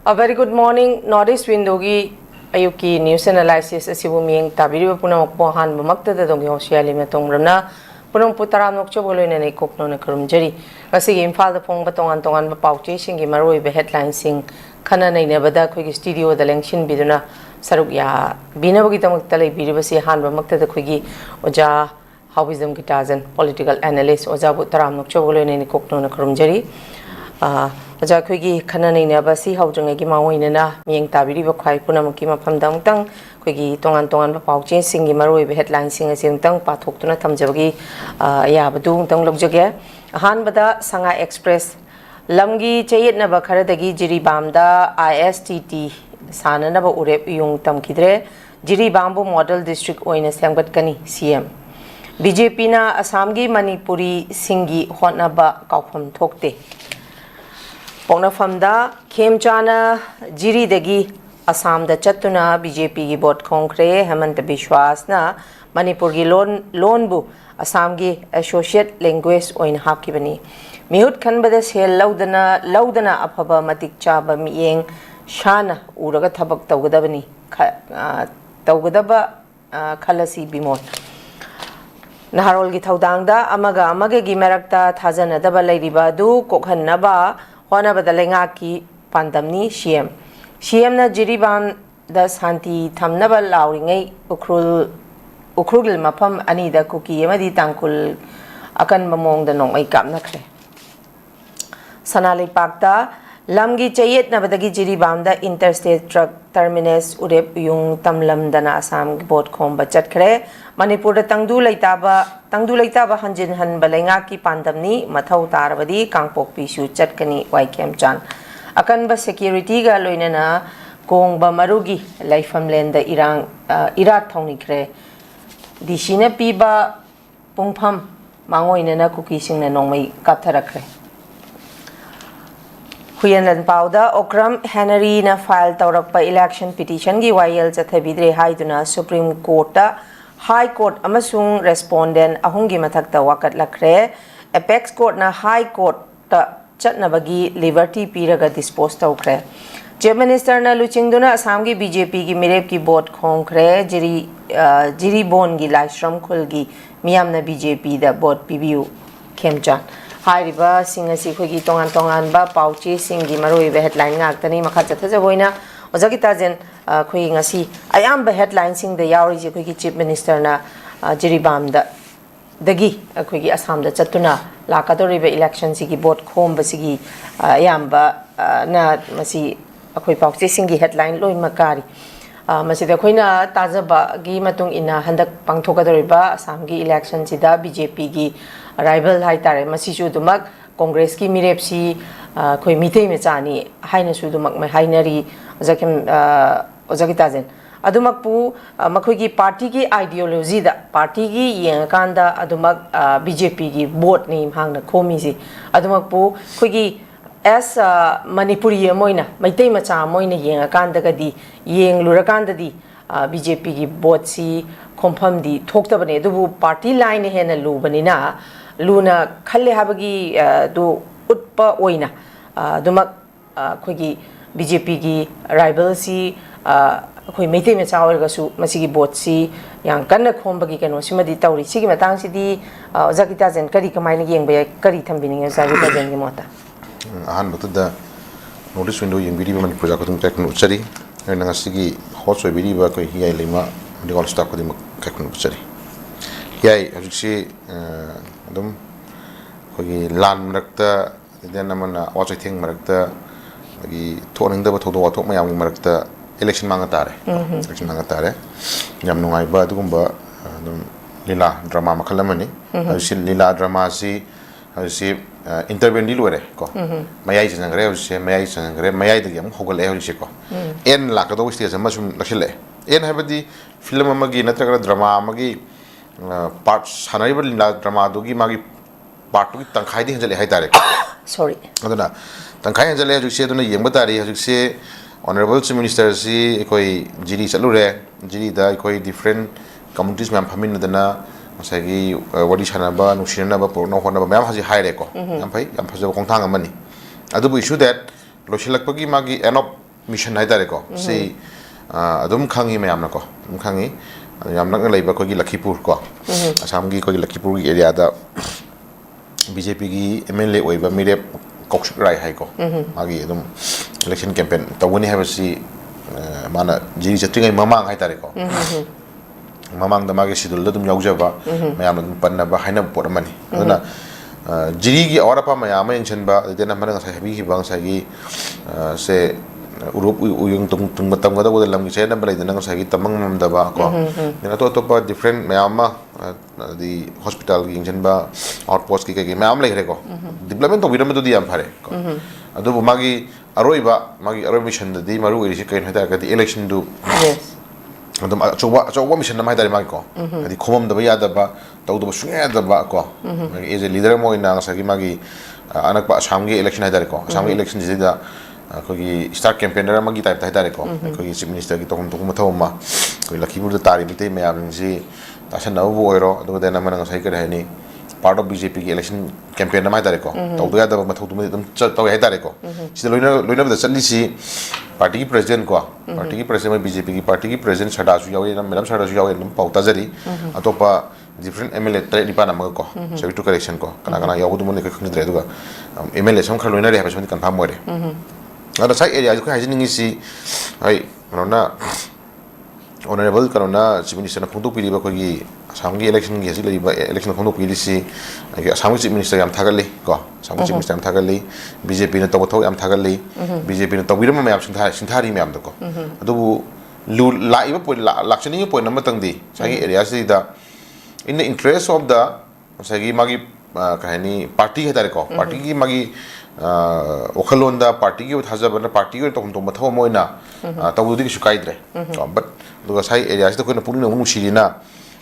A very good morning. Northeast Windogi ayuki news analysis asibu miyeng tabiri puna makpohan mamakta da dongi hosia lima tongramna punong putaram nokcho boloi na ikokno na karumjari kasi imphal da phong batongan tongan ba pauche singi maroi be headline sing khana nei ne bada khoi studio da lengshin biduna saruk ya binabagi tamak talai biribasi han ba makta da khoi oja HAOBIJAM GITAJEN political analyst oja putaram nokcho boloi na ikokno na karumjari oja khoi khana nei ne basi haujang gi mawoi na miyeng tabiri ba khai punam ki mafam dang tang khoi tongan tongan ba pauche singi maroi be headline sing asing tang pathok tuna thamjabagi ya badu tang logjage han bada sanga express lamgi chayet na ba kharadagi jiribam da ISTT sana na ba urep yung tamkidre jiribambu model district oina semgat kani CM BJP na Assam gi manipuri singi hotna ba kaufam thokte Pongnafamda Khemchana Jiri degi Assam da chatuna BJP gi bot khongkre Hemant Bishwas na Manipur gi loan bu Assam gi associate language oin hapkibani mihut khanbada sel laudana afaba matik chaba miyeng shana uraga thabak tawgadabani tawgadaba khalasi bimon Naharol gi thaudangda amaga gi merakta thajana daba lairiba du kokhannaba Hona badalenga ki pandamni CM na jiribam da santi thamnaba lauringai ukrugil mafam ani da kuki amadi tangkul akan mamong da nong ai kapna khre sanalai pakta lamgi chayet na badagi jiribam da interstate truck terminus urep yung tamlam dana Assam bot khom bachat khre Manipur da tangdu laitaba hanjin han balenga ki pandamni mathau tarabadi kangpok pisu chatkani waikhem chan akan ba security ga loinana kong ba marugi laifam lenda irat thongni kre dishina piba pungpham mangoina na kuki singna nongmai kaptharakre Huyanan Pauda Okram Henry na file taurakpa election petition gi YL chathabidre haiduna Supreme Court High Court amasung respondent ahungi mathakta wakat lakre Apex Court na High Court ta chatnabagi liberty piraga dispose tawkre Chief Minister na luchingduna Assam gi BJP gi mirep ki bot khongkre jiri bon gi laishram khul gi miyam na BJP da bot PBU khemchan Hariba singasi khoi gi tongan ba pauchi singi maroi be headline ngak tani makha chatha boina oja GITAJEN khoi ngasi ayam be headline sing da yauri ji khoi gi Chief Minister na jiribam da dagi khoi gi Assam da chatuna lakadori be election sigi bot khom ba sigi ayam ba na masi khoi pauchi singi headline loi makari masi da khoi na tajaba gi matung ina handak pangthokadori ba Assam gi election sida BJP gi rival hai tare masi chu dumak Congress ki mirepsi khoi mitei mechani haina su dumak mai hainari zakim GITAJEN adumak pu makhoi ki party ki ideology da party ki yengkanda adumak BJP ki vote ni hangna khomi si adumak pu khoi ki as manipuri moina maitei macha moina yengkanda gadi yeng lurakanda di BJP ki vote si khompham di thoktabane dubu party line hena lubani na Luna khalle habagi do utpa oina dumak khoi gi BJP gi rival si khoi meite me chawar ga su masigi bot si yang kanna khombagi keno simadi tawri sigi matang sidi oja GITAJEN kari kamaina yengba kari thambini oja GITAJEN gi mota ahan batuda notice window yengbiri man project ko tum tekno chari na ngasigi hot biri ba ko HEEYAI LEIMA di all stock ko dim tekno chari HEEYAI ajiksi dum kogi lan marakta den namana wachai thing marakta gi thoning da ba thodo thok mayam gi marakta election manga tare yam nungai ba dugumba dum lila drama makhalamani si lila drama si intervene di luare ko mayai sangre mayai da yam hogol e holi ko en la ka do stage ma sum lakhle en habadi film amagi natraga drama amagi part sanai bal la drama dogi magi part gi tangkhai di hanjale hai tare sorry aduna tangkhai hanjale ju se duna yengba tari ju se honorable chief minister si koi jiri salure jiri da koi different communities mem phamin dana masagi wadi chana ba nushina ba porno hona ba mem haji hai re ko am phai am phajo khongthang amani adu bu issue that loshilak pagi magi end of mission hai tare ko si adum khangi me amna ko adum khangi yamna na leiba ko gi Lakhipur ko Assam gi ko gi Lakhipur gi area da BJP gi MLA oiba mire kokshuk rai hai ko magi adum election campaign tawani ha si mana jiri chatringai mamang hai tare ko mamang da magi sidul da dum yaujaba mayam dum panna ba haina por mani aduna jiri gi awara pa mayam mention ba dena mana sa habi gi bang sa gi se urup uyung tung matam ga da lam gi se na balai dena sa gi tamang mam da ba ko dena to pa different mayam ma di hospital gi mention ba outpost gi mayam lai re ko development to biram do di am phare ko adu magi aroi mission da di maru iri kain hada ka di election du adum chowa mission na mai dari magi ko adi khomam da ya da ba tau do sunga da ba ko magi as a leader mo ina sa gi magi anak pa Assam gi election hada ko Assam gi election ji da ko gi start campaigner magi type da hada ko ko gi chief minister gi tokum tokum thawm ma ko Lakhipur da tari mi te me am ji ta san na bo ero adu da na mana sai ka ni part of BJP ki election campaign na mai tare ko tau do ya da ma thau tu dum tau ya tare ko si loina da chali si party ki president ko party ki president BJP ki party ki president chada su yawe na melam chada su yawe nam pauta jari atopa different MLA tre ni pa na ma ko service to correction ko kana yawu du mon ka khni dre du ga MLA sam khar loina re ha sam confirm mo re ada sai area ko ha jin ngi si hai na honorable karona chief minister na phungtu piri ba ko gi Assam gi election gi hasi ba election phungtu piri si Assam chief minister yam thagali ko Assam chief minister yam thagali BJP na taw yam thagali BJP na tawiram ma yam sinthari ma yam da ko adu lu laiba point lakchani point number tang di sai area si da in the interest of the sai magi kahani party he tare ko party gi magi okhalon da party gi thajaba na party gi tom tom thaw moina taw du gi sukai dre but do sai area si ko na puni nu shirina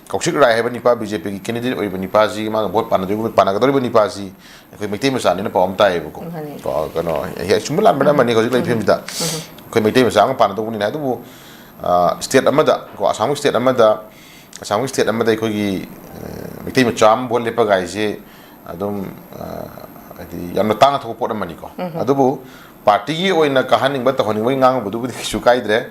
kaushik rai hai bani pa BJP ki candidate oi bani pa ji ma vote pana du pana ga dori bani pa ji ko mekte ma sa ne na pawm tai ko ko no he chumla bana mani ko ji lai phem da ko mekte ma sa ang pana du ni na du state amada ko Assam state amada ko gi mekte ma cham bol le pa gai je adum adi yamna tanga thok pot mani ko adubu party gi oina kahaning ba ta honing bai ngang bu du su kai dre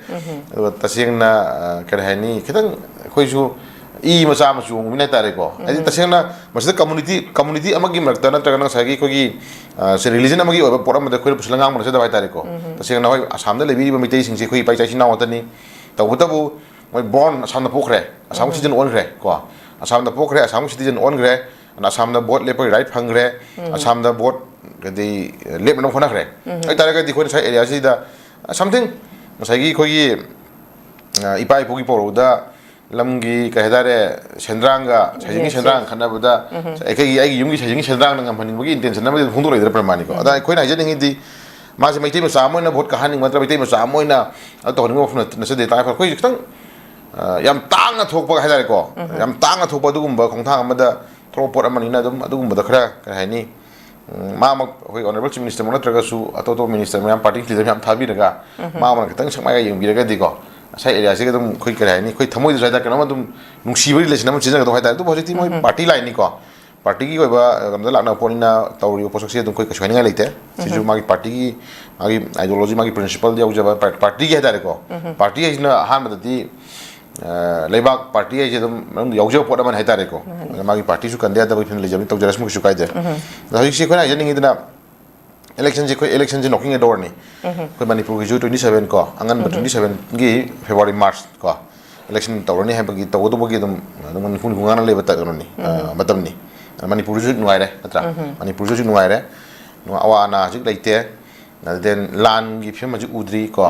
taseng na kerhani khitang khoi ju I masa masu mina tare ko adi taseng na masda community amagi marta na tragana sagi ko gi se religion amagi oba pora ma da khoi puslang ngang ma se da bai tare ko taseng na hoi Assam da lebi ba mitei sing se khoi pai chai na watani tabu tabu moi born Assam da pokre Assam citizen on gre ko Assam da pokre Assam citizen on gre Assam da bot lepa right phang gre Assam da bot di lep na khona gre ai tare ka di khoi sai area si da something sagi khoi gi ipai pogi poro da lamgi ka hedare sendrangga sajingi sendrang khana buda ai yumgi sajingi sendrang nang amhaning bagi intention na phungdu leidra pramani ko ada khoi na janingi di ma se maitai ma samoina vote ka haning matra maitai ma samoina to hning ofna na se de tai khoi khitang yam tang thok pa hedare ko yam tang thok pa dugum ba khongthang amada thropot amani na dugum ba da khara ka haini ma hoi honorable chief minister mo natraga su ato minister yam party leader yam thabi daga ma khitang sakmai ga yumgi daga di ko sai area se dum khoi kare ni khoi thamoi da da kana dum nungsibi relation am china do haida to positive moi party line ni ko party gi ba gamda lakna ponina tawri oposak se dum khoi ka shwani nga leite se ju magi party gi magi ideology magi principle dia ujaba party gi haida ko party is na han ma di leibak party ai je dum yaujo poda man haida ko magi party su kan dia da bin le jami to jaras mu su kai de da hi se khona jani ngidna election je knocking a door ni ko manipur gi 27 ko angan 27 gi February March ko election tawrani ha bagi taw do bagi dum manipur ngana le bata ni matam ni manipur ju nuai re atra manipur ju nuai re no awana ju leite then lan gi phim ju udri ko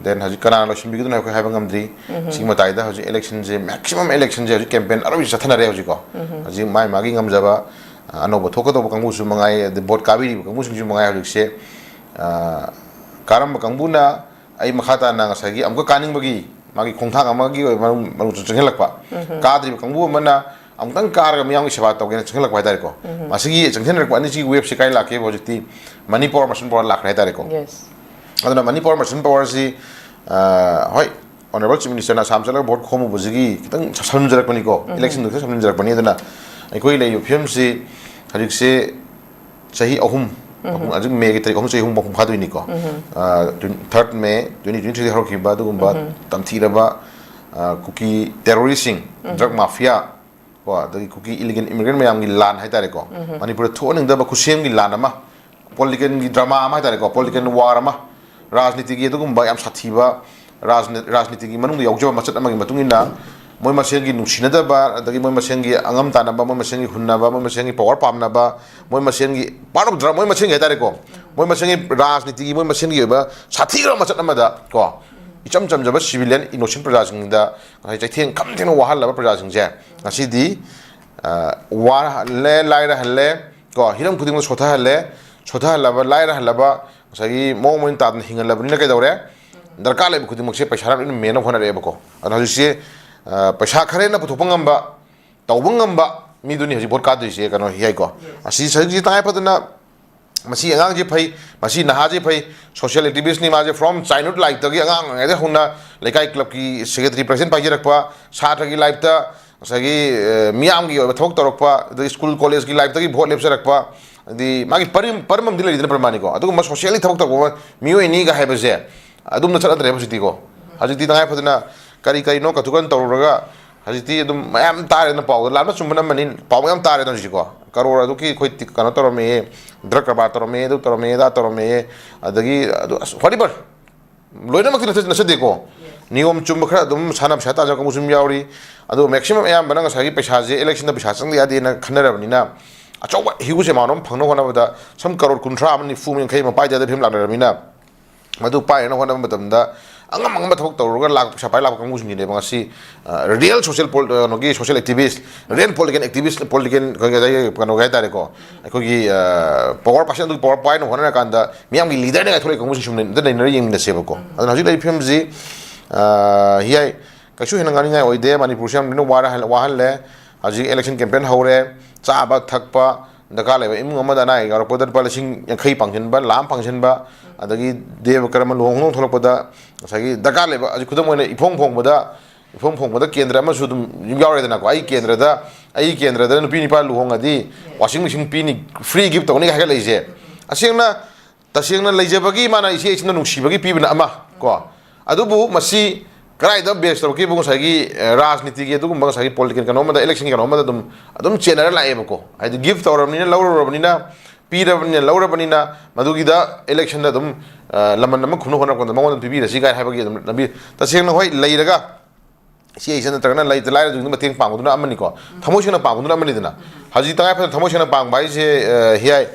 then haji kana election bi dun ha ko ha bangam dri singma tai da haji election je maximum election je campaign aro ji sathana re haji ko haji mai magi ngam jaba anoba thokoto kangbu su mangai the board kabiri kangbu su mangai halik se karam kangbu na ai makhata na ngasagi amko kaning bagi magi khongthang amagi maru chengelak pa kadri kangbu mana amtang kar ga miyang seba to gen chengelak pa dai ko masigi chenghen ko ani si web se kai la ke bojiti manipur machine power lak dai ko yes adana manipur machine power si hoi honorable chief minister na samsala board khomu bujigi kitang samjun jarak pani ko election du samjun jarak pani adana ai koi le yo film si hajik se sahi ahum ajuk May ki tarik ahung sei hung bong phadui ni ko 3rd May 2023 har ki ba du gumba tamthira ba cookie terrorism drug mafia ko da cookie illegal immigrant mayam gi lan hai tare ko manipur thoning da ba khusem gi lan ama political gi drama ama hai tare ko political war ama rajniti gi du gumba yam sathiba rajniti gi manung yaujaba machat ama gi matungina moi maseng gi nungsina da ba adagi moi maseng gi angam ta na ba moi maseng gi hunna ba moi maseng gi power pam na ba moi maseng gi part of drama moi maseng gi tare ko moi maseng gi rajniti gi moi maseng gi ba sathira machat ama da ko icham cham jaba civilian innocent praja sing da ngai chai theng kam theng wahal la praja sing je ngasi di war le lai ra halle ko hiram khuding sotha la ba lai ra hala ba sagi mo mo ta hingal la bni na kai dore darkar le khuding se paisa ra mena phona re ba ko ana ji paisa khare na puthopangam ba tawbangam ba mi duni haji bot ka dui se kano hi ko asi sagi tai padna masi angang je phai masi naha je phai social activist ni ma je from childhood like tagi angang ngai de huna lekai club ki secretary president pai je rakpa satra gi life ta sagi miam gi thok torokpa the school college gi life tagi bhot lepse rakpa di magi parimam dilai dina pramani ko adu ma socially thok tok mioi ni ga haiba je adum na chala dre basi ko haji ti ngai phadna kari no ka thukan tawraga hajiti adum mayam tare na paw la na chumbana manin paw mayam tare no ji ko karora du ki khoi tik kana torome drug ba torome du torome da torome adagi whatever loina mak na se de ko niyom chum khara dum sanam sata ja ko musum yauri adu maximum ayam bana sa gi paisa je election da paisa sang ya de na khanara bani na achaw higu se manom phangno hona bada sam karor kunthra amni fu min khai ma pai da phim la na mina madu pai na hona matam da angam thok tawruga lak sapai lak kamu sing ne bangasi real social no gi social activist real political activist political kano ga tare ko ko gi power person du power point hona kan da miam gi leader ne thoi kamu sing ne da ne yeng ne sebe ko adana haju lai film ji hiyai kachu hena ngani ngai oide manipur sam no wahal le haji election campaign hore cha ba thakpa daka le imung amada nai gar podar palasing yankhai pangchen ba lam pangchen ba adagi dev karma long long tholok pada sagi daka le ba khudam moine ifong phong bada kendra ma sudum yawre dana ko ai kendra da nupi ni pa luhong adi washing machine pi ni free gift tawni ha leije asengna tasengna leije bagi mana isi isna nungsi bagi pi bana ama ko adubu masi karai da best to ki bu sagi rajniti gi du bang sagi political kano ma da election kano ma da adum chenara la eba ko ai gift tawramni na lawrabni na pirabni lawrabni na madugi da election da dum laman nam khunu hona ko da mangon pibi ra sigai habagi dum nabi tasengna hoi leiraga si aisen ta kana lai lai du ma teng pang du na amani ko thamosena pang du na amani dina haji ta fa thamosena pang bai se hiyai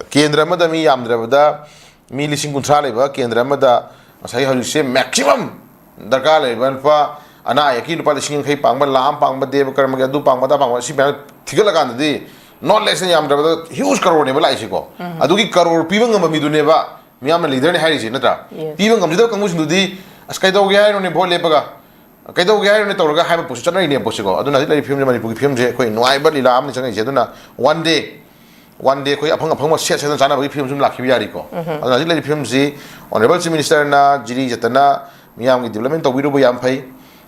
kendra ma da mi yamdra da mi lising kunthra le ba kendra ma da sai haji se maximum darkar le ban pa ana yaki lupa lising khai pang ba lam pang ba dev karma ga du pang ba da pang si ba thigala kan di not less than yamdra da huge crore ne ba lai ko adugi crore pibang ma mi du ne ba miyam leader ne hari si natra pibang ngam jida kamu sindu di askai do ga no ne bol le ba kai do ga ne tawra ga ha ba posi chana ne posi ko aduna lai film mani pu film je koi noi ba lila am ni changai je aduna one day koi apang ma set chana ba film sum lakhi yari ko aduna lai film ji honorable chief minister na jiri jatana miyam gi development to wiru yam phai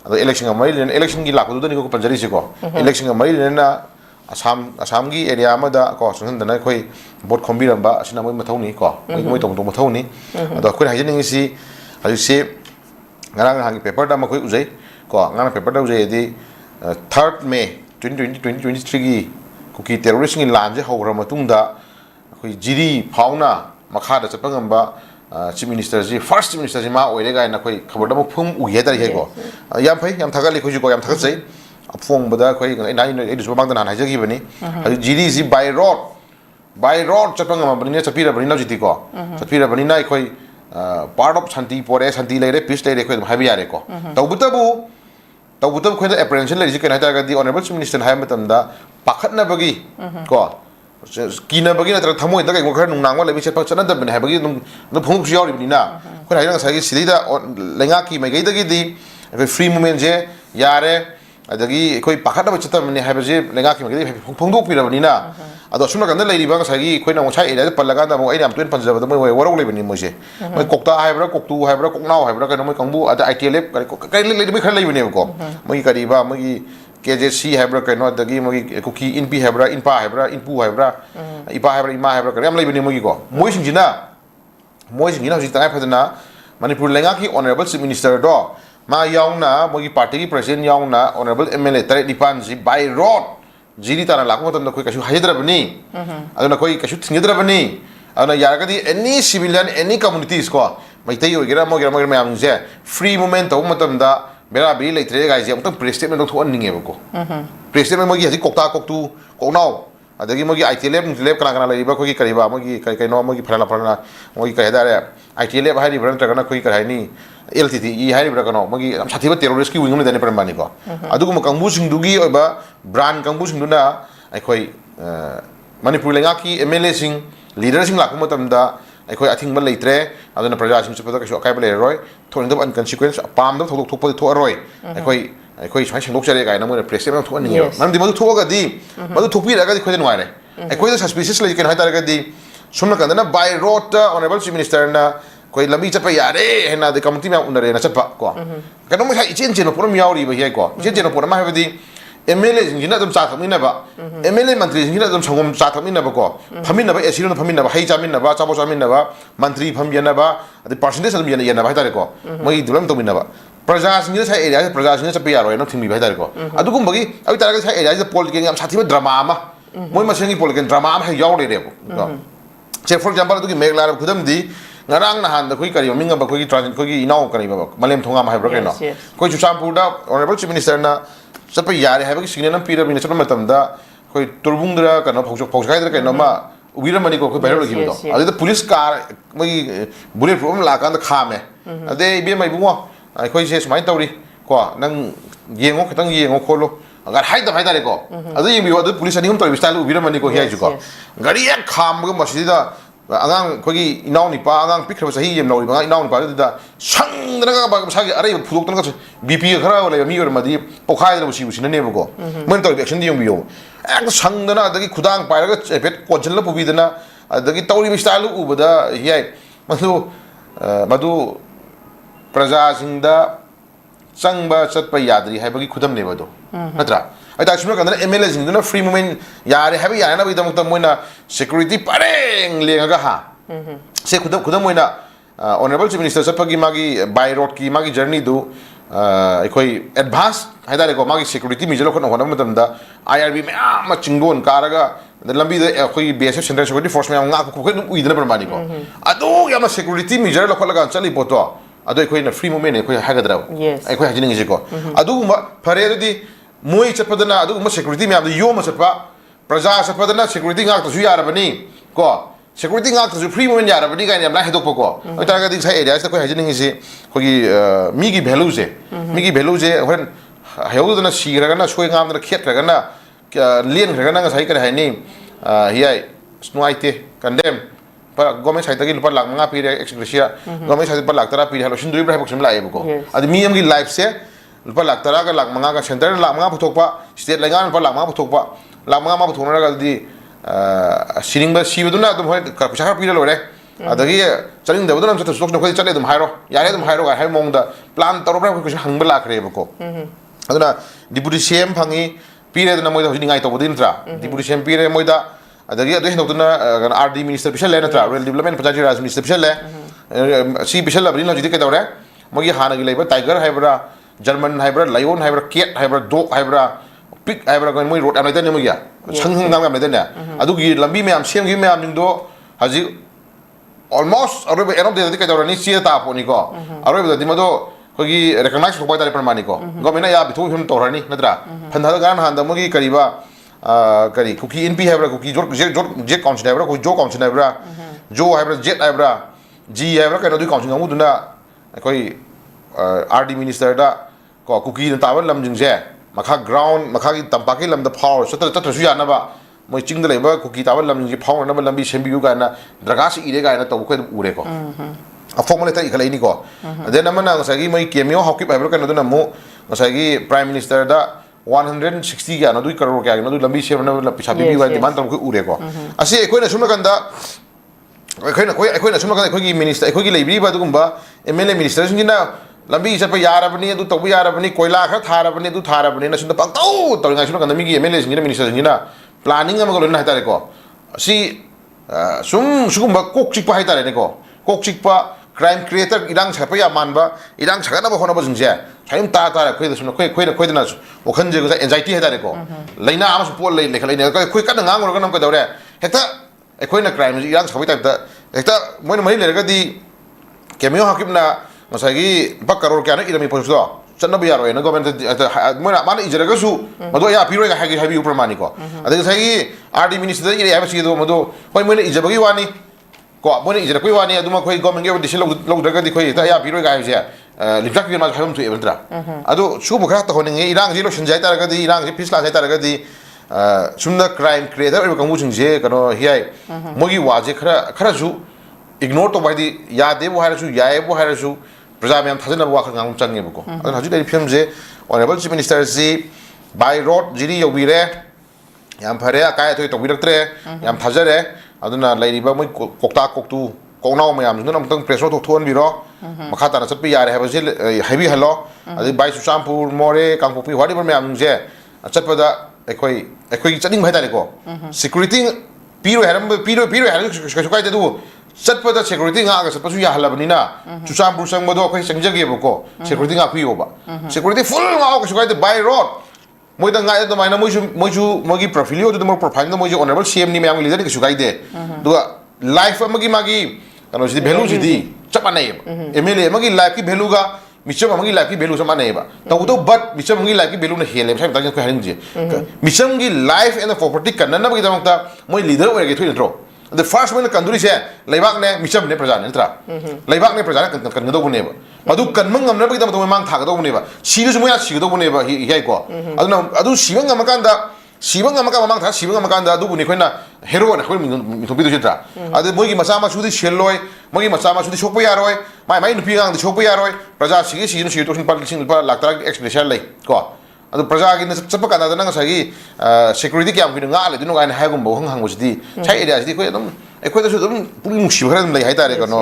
ado election election gi lakhu do ni ko panjari si ko election mai na asam gi area ma da ko sun da na koi bot khombiram ba asina moi mathau ni ko moi tong mathau ni ado koi hajing si haju se ngarang hangi paper da ma koi ujai ko ngarang paper da ujai di 3rd May 2023 gi cookie terrorist ngi lan je hawra matung da koi jiri phauna makha da chapangam ba chief minister ji first minister ji ma oire ga na koi khabar da mo phum u ye da he ko yam phai yam thagali koi ko yam thak sei apong bada koi nai edu so bang da na jagi bani jiri ji by road chapangam bani ne chapira bani na jiti ko chapira bani nai koi part of santi pore santi leire peace leire koi habi yare ko tawbutabu koi da apprehension leire ji kai na ta ga di honorable chief minister hai matam da pakhatna bagi ko kina bagi na tra thamoi da kai ko khar nung nangwa lebi chepak chana da bani bagi no phung su yori bani na ko hai na sa gi sidida lenga ki mai gai da gi di free movement je yare adagi koi pakhatna chata mani hai baje lenga ki mai gai phung dok pira bani na ado sumna kan lai riba sa gi koi na mo chai ida palaga da mo ai nam tuen panjaba da moi warok le bani mo je moi kokta hai bra koktu hai bra koknau hai bra ka moi kangbu ada itlf kai le le khar lai bani ko moi kari ba moi KJC haibra kaino dagi mogi kuki inpi haibra inpa haibra inpu haibra ipa haibra ima haibra kare am lai bani mogi ko moi singjina hojik tangai phadana manipur lenga ki honorable chief minister do ma yauna mogi party ki president yauna honorable MLA tare dipan ji by road jiri tana lakmo tan koi kashu haidra bani aduna koi kashu thingdra bani aduna yaragadi any civilian any communities ko maitai ogira mogira mayam je free movement to matamda bera bi leitre gai je amtang press statement thon ninge bako press statement mogi hasi kokta koktu koknau adagi mogi IT lab kana laiba ko ki kariba mogi kai no mogi phalana mogi kai dare IT lab hari brand kana koi kai ni LTT hari bra kana mogi sathiba terrorist ki wing me dane parmani ko adugu kangbu singdugi oba brand kangbu singduna ai koi manipur lenga ki MLA sing leader sing lakuma tamda ai koi athing ban leitre aduna praja sing chapda ka sho kai bale roi thoring da un consequence pam da thok thok thok roi ai koi swai sing dokjare ga na mo press me thon ni nam di madu thoga di madu thopi ra ga di khoi den ware ai koi da suspicious like ken ha tar ga di sumna kan na by road honorable chief minister na koi lambi chapa yare hena de committee ma unare na chapa ko kanu ma ichen chen puram yauri ba hi ko ichen chen puram ma ha di MLA jingina dum cha thamina ba MLA mantri jingina dum changom cha thamina ba ko phamina ba esiro phamina ba hai chamina ba chabo chamina ba mantri phamyana ba adi percentage dum yana ba tare ko moi dulam to minna ba praja singina sa area praja singina chapi yaro no thingmi ba tare ko adu gum bagi abi tare ga sa area sa political am sathi drama ma moi ma sengi political drama ma yauri re ko che for example adu ki megla khudam di ngarang na han da koi kari minga ba koi transit koi inau kari ba malem thonga ma ha bra keno koi chuchampur da honorable chief minister na chapa yare ha ba ki signal nam pira bina chapa matam da koi turbungdra kana phauchai dra keno ma ubira mani ko koi viral gi do adi da police car mai bullet problem la kan da khame ade bi mai bungo ai koi se smai tawri ko nang yengo khitang yengo kholo agar hai da dare ko adu yemi adu police ani hum tawri style ubira mani ko hi ai ko gari ek kham ga masjida angang kogi inau ni pa angang pikra sahi yem lawi ba inau ni pa da sang dana ba sa gi arai phudok tan ka BP khara wala mi yor madi pokhai da busi busi ne ba ko mon to action di yong biyo ek sang dana da gi khudang pa ga pet konchen la pubi dana da gi tawri mi style u ba da hi madu praja sing da sang ba chat pa yadri hai ba gi khudam ne ba do natra ai ta chimra kan MLA sing dana free movement yare ha ya na bi da mukta moina security pareng lenga ga ha se khudam moina honorable chief minister sapagi magi by road ki magi journey do ai koi advance hai da ko magi security measure ko na matam da IRB me ma chingon karaga lambi da koi BSF central security force me nga ko ko ui dana permani ko adu ya ma security measure lo ko laga chali poto adu koi na free movement koi ha ga dra ai koi ha jini ngi ko adu ma phare di moi chapadana adu ma security me am yo ma chapa praja chapadana security ngak to su yara bani ko security ngak to free movement yara bani ga ne am la hedok ko ta ga di sai area sa ko hajin ngi se ko gi mi gi value je when hayodana sira ga na soi ngam na khet ga na lien ga na sai ka hai ni hiai snuaite condemn pa government sai ta gi lupa lak manga pi ex gratia government sai pa lak tara pi halo shin dui bra boxim la ko adi mi am gi life se lupa lak tara ga lak manga ga center lak manga puthok pa state lengan pa lak manga puthok pa lak manga ma puthok na ga di sining ba si baduna dum hoi ka pisa pi lo re adagi chaling da baduna sa stok no khoi chale dum hairo yare dum hairo ga hai mong da plan taro bra ko hang ba lak re ko aduna deputy CM phangi pi re na moi da hoi ngai to bodin tra deputy CM pi re moi da adagi adu hin duna RD minister bishal le na tra rural development panchayat raj minister bishal le si bishal la brin lo jidi ke dawre moi hana gi leiba tiger haibra German hybrid, lion hybrid, cat hybrid, dog hybrid, pig hybrid kan moi road am laten mo ya sang ngam am laten ya adu gi lambi me am siam gi me am ning do haji almost arobe end of the day ka dawra ni sia ta po ni ko arobe da dimado ko gi recognize ko ba dare permani ko government ya bi thu him to rani natra phan da gan han da mo gi kariba kari kuki NP hybrid kuki jet council hybrid ko jo council hybrid jo hybrid jet hybrid G hybrid ka no du council ngamu duna koi RD minister da ko kuki na tawal lam jing je makha ground makha gi tampa ki lam da power so ta su ya na ba moi ching da le ba kuki tawal lam jing power na ba lambi sembi yu ga na draga si ire ga na to ko ure ko a formula ta ikala ini ko then amana nga sagi moi kemio hockey ba ka na do na mo nga sagi prime minister da 160 ga na du crore ga na du lambi sem na pisa bi wa demand to ko ure ko asi ko na sumna kan da ko na sumna kan ko gi minister ko gi leibri ba du gumba MLA minister sing na lambi chapa yarabani adu tawbi yarabani koila kha tharabani adu tharabani na sunda pangtau tawinga sunda kan mi gi MLA singina minister singina planning ama golona haitare ko si sugumba kok chikpa haitare ne ko kok chikpa crime creator idang chapa ya manba idang chagana ba hona ba jingje chaim ta ta khoi da suna khoi da na wakhan je ga anxiety haitare ko laina ama su pol le khalai ne khoi ka ngang ro kanam ka dawre hekta khoi na crime idang chapai ta hekta moina mai le ga di kemio hakimna masagi bakaror kya na irami posto channa bi yaro na government moina mana ijaraga su mado ya piro ga hagi habi upramani ko ade sagi RD minister ire ya si do mado koi moina ijabagi wani ko moina ijara koi wani aduma koi government ge decision lo daga di koi ta ya piro ga je limjak bi ma habum tu ebentra ado su bu kha ta honing irang ji lo shinjai ta ga di irang ji pisla sai ta ga di sumna crime creator ba kamu jingje kano hiai mogi waje khara su ignore to by the yade bo harasu yae bo harasu praja myam thajana bo khang ngam change bako adon haju dai film je honorable chief minister si by road jiri yobire yam phare akai thoi tobiraktre yam thajare aduna lairiba moi kokta koktu koknaw mayam juna namtang pressure to thon biro makha ta chatpi yare haba je heavy hello adi by suchampur more kangpopi wadi bar mayam je chatpada ekoi chaning bhai tare ko security piro haram piro haram kai du chatpada security nga ga chatpasu ya halabnina chusampur sangmado khoi sangjage bako security nga piyoba security full nga ko sukai by road moi da nga da maina moju mogi profilio do mo profile no moju honorable CM ni mayam leader ki sukai de do life magi kano jidi value jidi chapa nai MLA magi life ki value ga micham magi life ki value sama nai ba to but micham magi life ki value na hele sai ta ko haring je micham gi life and property kanna na magi damta moi leader ore ge thoi intro the first one kanduri se laibak ne micham ne praja ne tra laibak ne praja kan do bune ba madu kan mangam na bigam to mang tha ga do bune ba siru sumoya sig do bune ba hi ko adu sibang am kan da sibang am ka mang tha sibang am kan da du bune khoina hero na khoi mi to bi do jitra adu moi gi masa ma su di sheloi moi gi masa ma su di sokpa ya roi mai nu pi gang di sokpa ya roi praja sig si to sin par lakta explanation lai ko adu praja gi na chapa ka da na sagi security kyam gi nga le dinu ga na ha gum bo hang hang bujdi chai area ji ko dum ekoi da su dum puri mushi khara dum lai hai tare ko no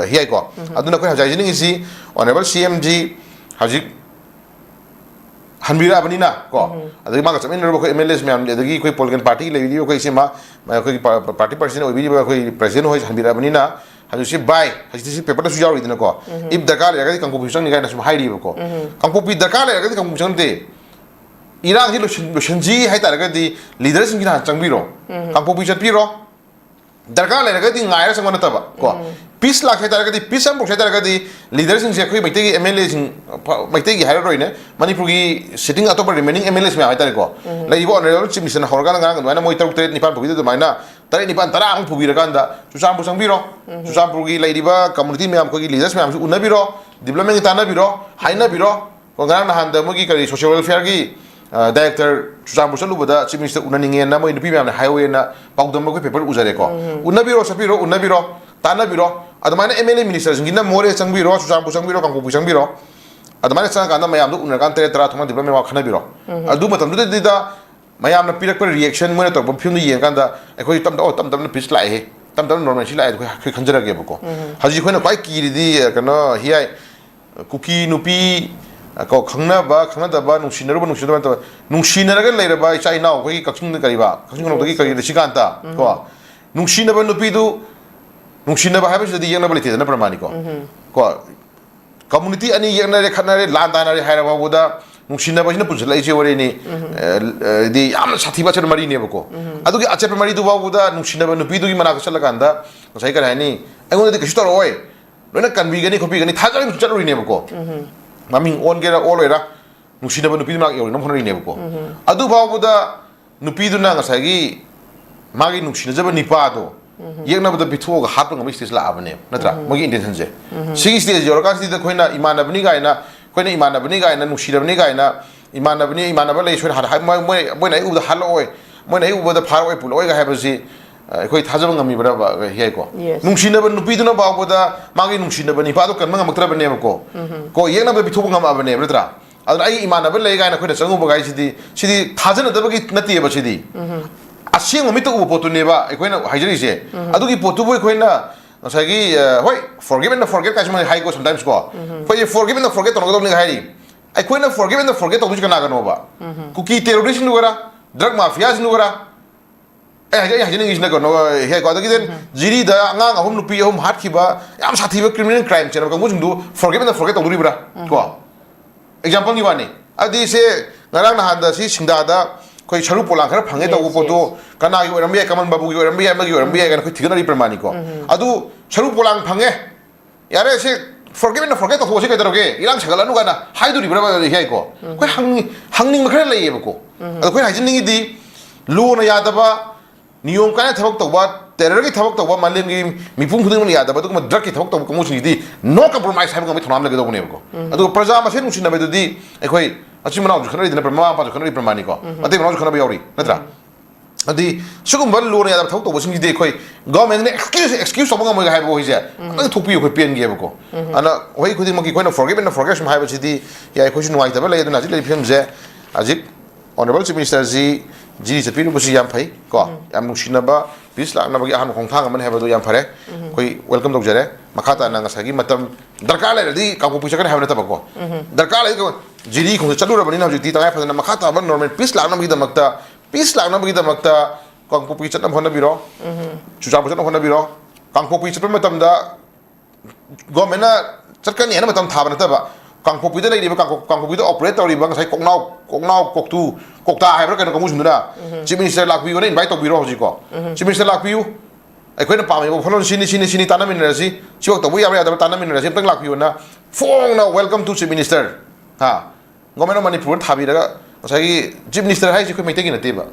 hi ai ko adu na ko ha jai jing si honorable CMG hajik hanbira bani na ko adu ma ka chamin ro ko MLAs me am le dagi koi political party le video ko isima koi party person oi video koi president hoi hanbira bani na haju si bai haju si paper su jawi dina ko if dakar le ga kangpo bisang ni ga na su hai ri ko kangpo pi dakar le ga kangpo bisang de irang ji lo shinji hai tar ga di leader sing na changbiro kangpo pi chat piro dakar le ga di ngai ra sang na ta ba ko peace la khai tar ga di peace am khai tar ga di leader sing se khoi mai te MLA sing mai te gi hai roi ne manipur gi sitting atop remaining MLAs me hai tar ko lai bo honorable chief minister horgan nga na moi tar tre nipan phugi de maina tare nipan tara ang phugi ra kan da susam pusang biro susam phugi lai riba community me am ko gi leaders me am su unabiro development ta na biro haina biro ko nga na han da mo gi kari social welfare gi director susam pusang lu bada chief minister unaninge na moi nupi me am highway na paudam ko paper uzare ko unabiro sapiro unabiro tana biro adamana MLA minister singina more changbiro susam pusang biro kangpo pusang biro adamana chang kan da mayam do unar kan tere tara thoma development wa khana biro adu matam du de da mayam na pirak par reaction mo na to film yeng kan da ekoi tam na pitch lai he tam normal si lai khoi khanjara ge bako haji khoi na kwai ki ri di kana hiai kuki nupi ko khangna da ba nungsinaro to nungsinara ga leira ba chai naw khoi kakching na kariba kakching no to gi kari sikanta ko nungsinaba nupi du nungsinaba ha ba di yeng na balite na pramani ko community ani yeng na re khana re lan da na re haira ba boda nungsinaba jina punjala ije wore ni di am sathiba char mari ne bako adu gi ache mari du ba boda nungsinaba nupi du gi mana ka sala kanda sai ka hani ai ngone di kisto roi loina kanbi gani khopi gani thaja ni chal ri ne bako maming on gera oloira nungsinaba nupi ma yo nam honari ne bako adu ba boda nupi du na nga sai gi magi nungsinaba nipa do yekna bada bitho ga hat ngam stage la abane natra magi intention je sigi stage yor ka stage khoina imanabni ga ina khoina imanabni ga ina nushirabni ga ina imanaba le shon har moi na ubda hal oi moi na ubda phar oi pul oi ga habasi khoi thajab ngami bra ba hi ko nungsinaba nupi duna ba boda magi nungsinaba ni pa do kan ngam maktra bane ko yekna bada bitho ngam abane natra adu ai imanaba le ga ina khoina changu ba ga sidi thajana da bagi nati ba sidi asing mi to potu neba ekoina hajari se adu ki potu boy khoina ꯉꯁꯥꯏꯒꯤ ꯍꯣꯏ forgive and forget ꯀꯥꯏꯁꯨ ꯃꯣꯏ ꯍꯥꯏꯀꯣ sometimes ꯀꯣ ꯑꯩꯈꯣꯏ forgive and forget ꯇꯧꯅꯒꯗꯧꯕꯅꯤ ꯍꯥꯏꯔꯤ ꯑꯩꯈꯣꯏꯅ forgive and forget ꯇꯧꯗꯣꯏꯁꯤ ꯀꯅꯥꯒꯅꯣꯕ ꯀꯨꯀꯤ ꯇꯦꯔꯣꯔꯤꯁꯁꯤꯡꯗꯨꯒꯔ ꯗ꯭ꯔꯒ ꯃꯥꯐꯤꯌꯥꯁꯤꯡꯗꯨꯒꯔ ꯑꯩ ꯍꯥꯏꯖꯅꯤꯡꯉꯤꯁꯤꯅ ꯀꯩꯅꯣ ꯍꯦꯀꯣ ꯑꯗꯒꯤꯗꯤ ꯖꯤꯔꯤꯗ ꯑꯉꯥꯡ ꯑꯍꯨꯝ ꯅꯨꯄꯤ ꯑꯍꯨꯝ ꯍꯥꯠꯈꯤꯕ ꯌꯥꯝ ꯁꯥꯊꯤꯕ ꯀ꯭ꯔꯤꯃꯤꯅꯦꯜ ꯀ꯭ꯔꯥꯏꯝ ꯆꯦꯟꯕ ꯀꯥꯡꯕꯨꯁꯤꯡꯗꯨ forgive and forget ꯇꯧꯗꯣꯔꯤꯕ꯭ꯔꯥ ꯀꯣ ꯑꯦꯛꯖꯥꯝꯄꯜꯒꯤ ꯋꯥꯅꯤ ꯑꯗꯨꯗꯤ ꯁꯦ ꯉꯔꯥꯡ ꯅꯍꯥꯟꯗ ꯁꯤ ꯁꯤꯡꯗꯥꯗ ꯑꯩꯈꯣꯏ ꯁꯔꯨ ꯄꯣꯂꯥꯡ ꯈꯔ ꯐꯪꯉꯦ ꯇꯧꯕ ꯄꯣꯠꯇꯣ ꯀꯅꯥꯒꯤ ꯑꯣꯏꯔꯝꯕ ꯌꯥꯏ ꯀꯃꯟ ꯕꯥꯕꯨꯒꯤ ꯑꯣꯏꯔꯝꯕ ꯌꯥꯏ ꯑꯃꯒꯤ ꯑꯣꯏꯔꯝꯕ ꯌꯥꯏ ꯀꯥꯏꯅ ꯑꯩꯈꯣꯏ ꯊꯤꯒꯠꯅꯔꯤ ꯄ꯭ꯔꯃꯥꯅꯤꯀꯣ ꯑꯗꯨ ꯁꯔꯨ ꯄꯣꯂꯥꯡ ꯐꯪꯉꯦ ꯌꯥꯔꯦ ꯁꯤ forgive and forget ꯇꯧꯊꯣꯛꯑꯁꯤ ꯀꯩꯗꯧꯔꯒꯦ ꯏꯔꯥꯡ ꯁꯥꯒꯠꯂꯅꯨ ꯀꯥꯏꯅ ꯍꯥꯏꯗꯣꯔꯤꯕ꯭ꯔꯥ ꯌꯥꯏꯀꯣ ꯑꯩꯈꯣꯏ ꯍꯪꯅꯤꯡꯕ ꯈꯔ ꯂꯩꯌꯦꯕꯀꯣ ꯑꯗꯣ ꯑꯩꯈꯣꯏꯅ ꯍꯥꯏꯖꯅꯤꯡꯉꯤꯗꯤ ꯂꯣꯅ ꯌꯥꯗꯕ ꯅꯤꯌꯣꯝ ꯀꯥꯏꯅ ꯊꯕꯛ ꯇꯧꯕ ꯇꯦꯔꯔꯒꯤ ꯊꯕꯛ ꯇꯧꯕ ꯃꯥꯂꯦꯝꯒꯤ ꯃꯤꯄꯨꯝ ꯈꯨꯗꯤꯡꯃꯛꯅ ꯌꯥꯗꯕ ꯑꯗꯨꯒꯨꯝꯕ ꯗ꯭ꯔꯒꯀꯤ ꯊꯕꯛ ꯇꯧꯕ ꯀꯥꯡꯕꯨꯁꯤꯡꯁꯤꯗꯤ ꯅꯣ ꯀꯝꯄ꯭ꯔꯣꯃꯥꯏꯁ ꯍꯥꯏꯕ ꯉꯝꯕꯒꯤ ꯊꯧꯅꯥ ꯂꯩꯒꯗꯧꯕꯅꯦꯕꯀꯣ ꯑꯗꯨꯒ ꯄ꯭ꯔꯖꯥ ꯃꯁꯦꯟ ꯅꯨꯡꯁꯤꯅꯕꯗꯨꯗꯤ ꯑꯩꯈꯣꯏ ꯃꯆꯤꯟ ꯃꯅꯥꯎꯁꯨ ꯈꯠꯅꯔꯤꯗꯅ ꯃꯃꯥ ꯃꯄꯥꯁꯨ ꯈꯠꯅꯔꯤ ꯄ꯭ꯔꯃꯥꯅꯤꯀꯣ ꯃꯇꯩ ꯃꯅꯥꯎꯁꯨ ꯈꯠꯅꯕ ꯌꯥꯎꯔꯤ ꯅꯠꯇ꯭ꯔꯥ ꯑꯗꯨꯗꯤ ꯁꯤꯒꯨꯝꯕ ꯂꯣꯅ ꯌꯥꯗꯕ ꯊꯕꯛ ꯇꯧꯕꯁꯤꯡꯁꯤꯗꯤ ꯑꯩꯈꯣꯏ ꯒꯚꯔꯟꯃꯦꯟꯠꯅ ꯑꯦꯛꯁꯀ꯭ꯌꯨꯁ ꯇꯧꯕ ꯉꯝꯃꯣꯏꯒ ꯍꯥꯏꯕ ꯋꯥꯍꯩꯁꯦ ꯑꯗꯨꯝ ꯊꯣꯛꯄꯤꯌꯨ ꯑꯩꯈꯣꯏ ꯄꯦꯟꯒꯦꯕꯀꯣ ꯑꯗꯨꯅ ꯋꯥꯍꯩ ꯈꯨꯗꯤꯡꯃꯛꯀꯤ ꯑꯩꯈꯣꯏꯅ forgive and forget ꯁꯨꯝ ꯍꯥꯏꯕꯁꯤꯗꯤ ꯌꯥꯏ ꯑꯩꯈꯣꯏꯁꯨ ꯅꯨꯡꯉꯥꯏꯇꯕ ꯂꯩ ꯑꯗꯨꯅ ꯍꯧꯖꯤꯛ ꯂꯩꯔꯤꯕ ꯐꯤꯕꯝꯁꯦ ꯍꯧꯖꯤꯛ ꯑꯣꯅꯔꯦꯕꯜ ꯆꯤꯐ ꯃꯤꯅꯤꯁꯇꯔꯁꯤ ꯖꯤꯔꯤ ꯆꯠꯄꯤꯔꯨꯕꯁꯤ ꯌꯥꯝ ꯐꯩ ꯀꯣ ꯌꯥꯝ ꯅꯨꯡꯁꯤꯅꯕ ꯄꯤꯁ ꯂꯥꯛꯅꯕꯒꯤ ꯑꯍꯥꯟꯕ ꯈꯣꯡꯊꯥꯡ ꯑꯃꯅꯤ ꯍꯥꯏꯕꯗꯨ ꯌꯥꯝ ꯐꯔꯦ ꯑꯩꯈꯣই ꯋꯦꯜꯀꯝ ꯇꯧꯖꯔꯦ ꯃꯈꯥ ꯇꯥꯅ ꯉꯁꯥꯏꯒꯤ ꯃꯇꯝ ꯗꯔꯀꯥꯔ ꯂꯩꯔꯗꯤ ꯀꯥꯡꯄꯣꯛꯄꯤ ꯆꯠꯀꯅꯤ ꯍꯥꯏꯕ ꯅꯠꯇꯕꯀꯣ ꯗꯔꯀꯥꯔ ꯂꯩꯔꯗꯤ ꯖꯤꯔꯤ ꯈꯣꯡꯗ ꯆꯠꯂꯨꯔꯕꯅꯤꯅ ꯍꯧꯖꯤꯛꯇꯤ ꯇꯉꯥꯏ ꯐꯗꯅ ꯃꯈꯥ ꯇꯥꯕ ꯅꯣꯔꯃꯦꯜ ꯄꯤꯁ ꯂꯥꯛꯅꯕꯒꯤꯗꯃꯛꯇ ꯀꯥꯡꯄꯣꯛꯄꯤ ꯆꯠꯅꯕ ꯍꯣꯠꯅꯕꯤꯔꯣ ꯆꯨꯔꯆꯥꯟꯄꯨꯔ ꯆꯠꯅꯕ ꯍꯣꯠꯅꯕꯤꯔꯣ ꯀꯥꯡꯄꯣꯛꯄꯤ ꯆꯠꯄ ꯃꯇꯝꯗ ꯒꯣꯔꯃꯦꯟꯠꯅ ꯆꯠꯀꯅꯤ ꯍꯥꯏꯅ ꯃꯇꯝ ꯊꯥꯕ ꯅꯠꯇꯕ ꯀꯥꯡꯄꯣꯛꯄꯤꯗ ꯂꯩꯔꯤꯕ ꯀꯥꯡꯄꯣꯛꯄꯤꯗ ꯑꯣꯄꯔꯦꯠ ꯇꯧꯔꯤꯕ ꯉꯁꯥꯏ ꯀꯣꯛꯅꯥꯎ ꯀꯣꯛꯇꯨ ꯀꯣꯛꯇꯥ ꯍꯥꯏꯕ꯭ꯔꯥ ꯀꯩꯅꯣ ꯀꯥꯡꯕꯨꯁꯤꯡꯗꯨꯅ ꯆꯤꯐ ꯃꯤꯅꯤꯁꯇꯔ ꯂꯥꯛꯄꯤꯌꯣꯅ ꯏꯟꯚꯥꯏꯠ ꯇꯧꯕꯤꯔꯣ ꯍꯧꯖꯤꯛꯀꯣ ꯆꯤꯐ ꯃꯤꯅꯤꯁꯇꯔ ꯂꯥꯛꯄꯤꯌꯨ ꯑꯩꯈꯣꯏꯅ ꯄꯥꯝꯃꯤꯕ ꯋꯥꯈꯜꯂꯣꯟ ꯁꯤꯅꯤ ꯇꯥꯟꯅꯃꯤꯟꯅꯔꯁꯤ ꯁꯤꯐꯥꯎ ꯇꯧꯕ ꯌꯥꯕ ꯌꯥꯗꯕ ꯇꯥꯟꯅꯃꯤꯟꯅꯔꯁꯤ ꯑꯝꯇꯪ ꯂꯥꯛꯄꯤꯌꯣꯅ ꯐꯣꯡꯅ welcome to chief minister government of Manipur ꯊꯥꯕꯤꯔꯒ ꯉꯁꯥꯏꯒꯤ ꯆꯤꯐ ꯃꯤꯅꯤꯁꯇꯔ ꯍꯥꯏꯁꯤ ꯑꯩꯈꯣꯏ ꯃꯩꯇꯩꯒꯤ ꯅꯠꯇꯦꯕ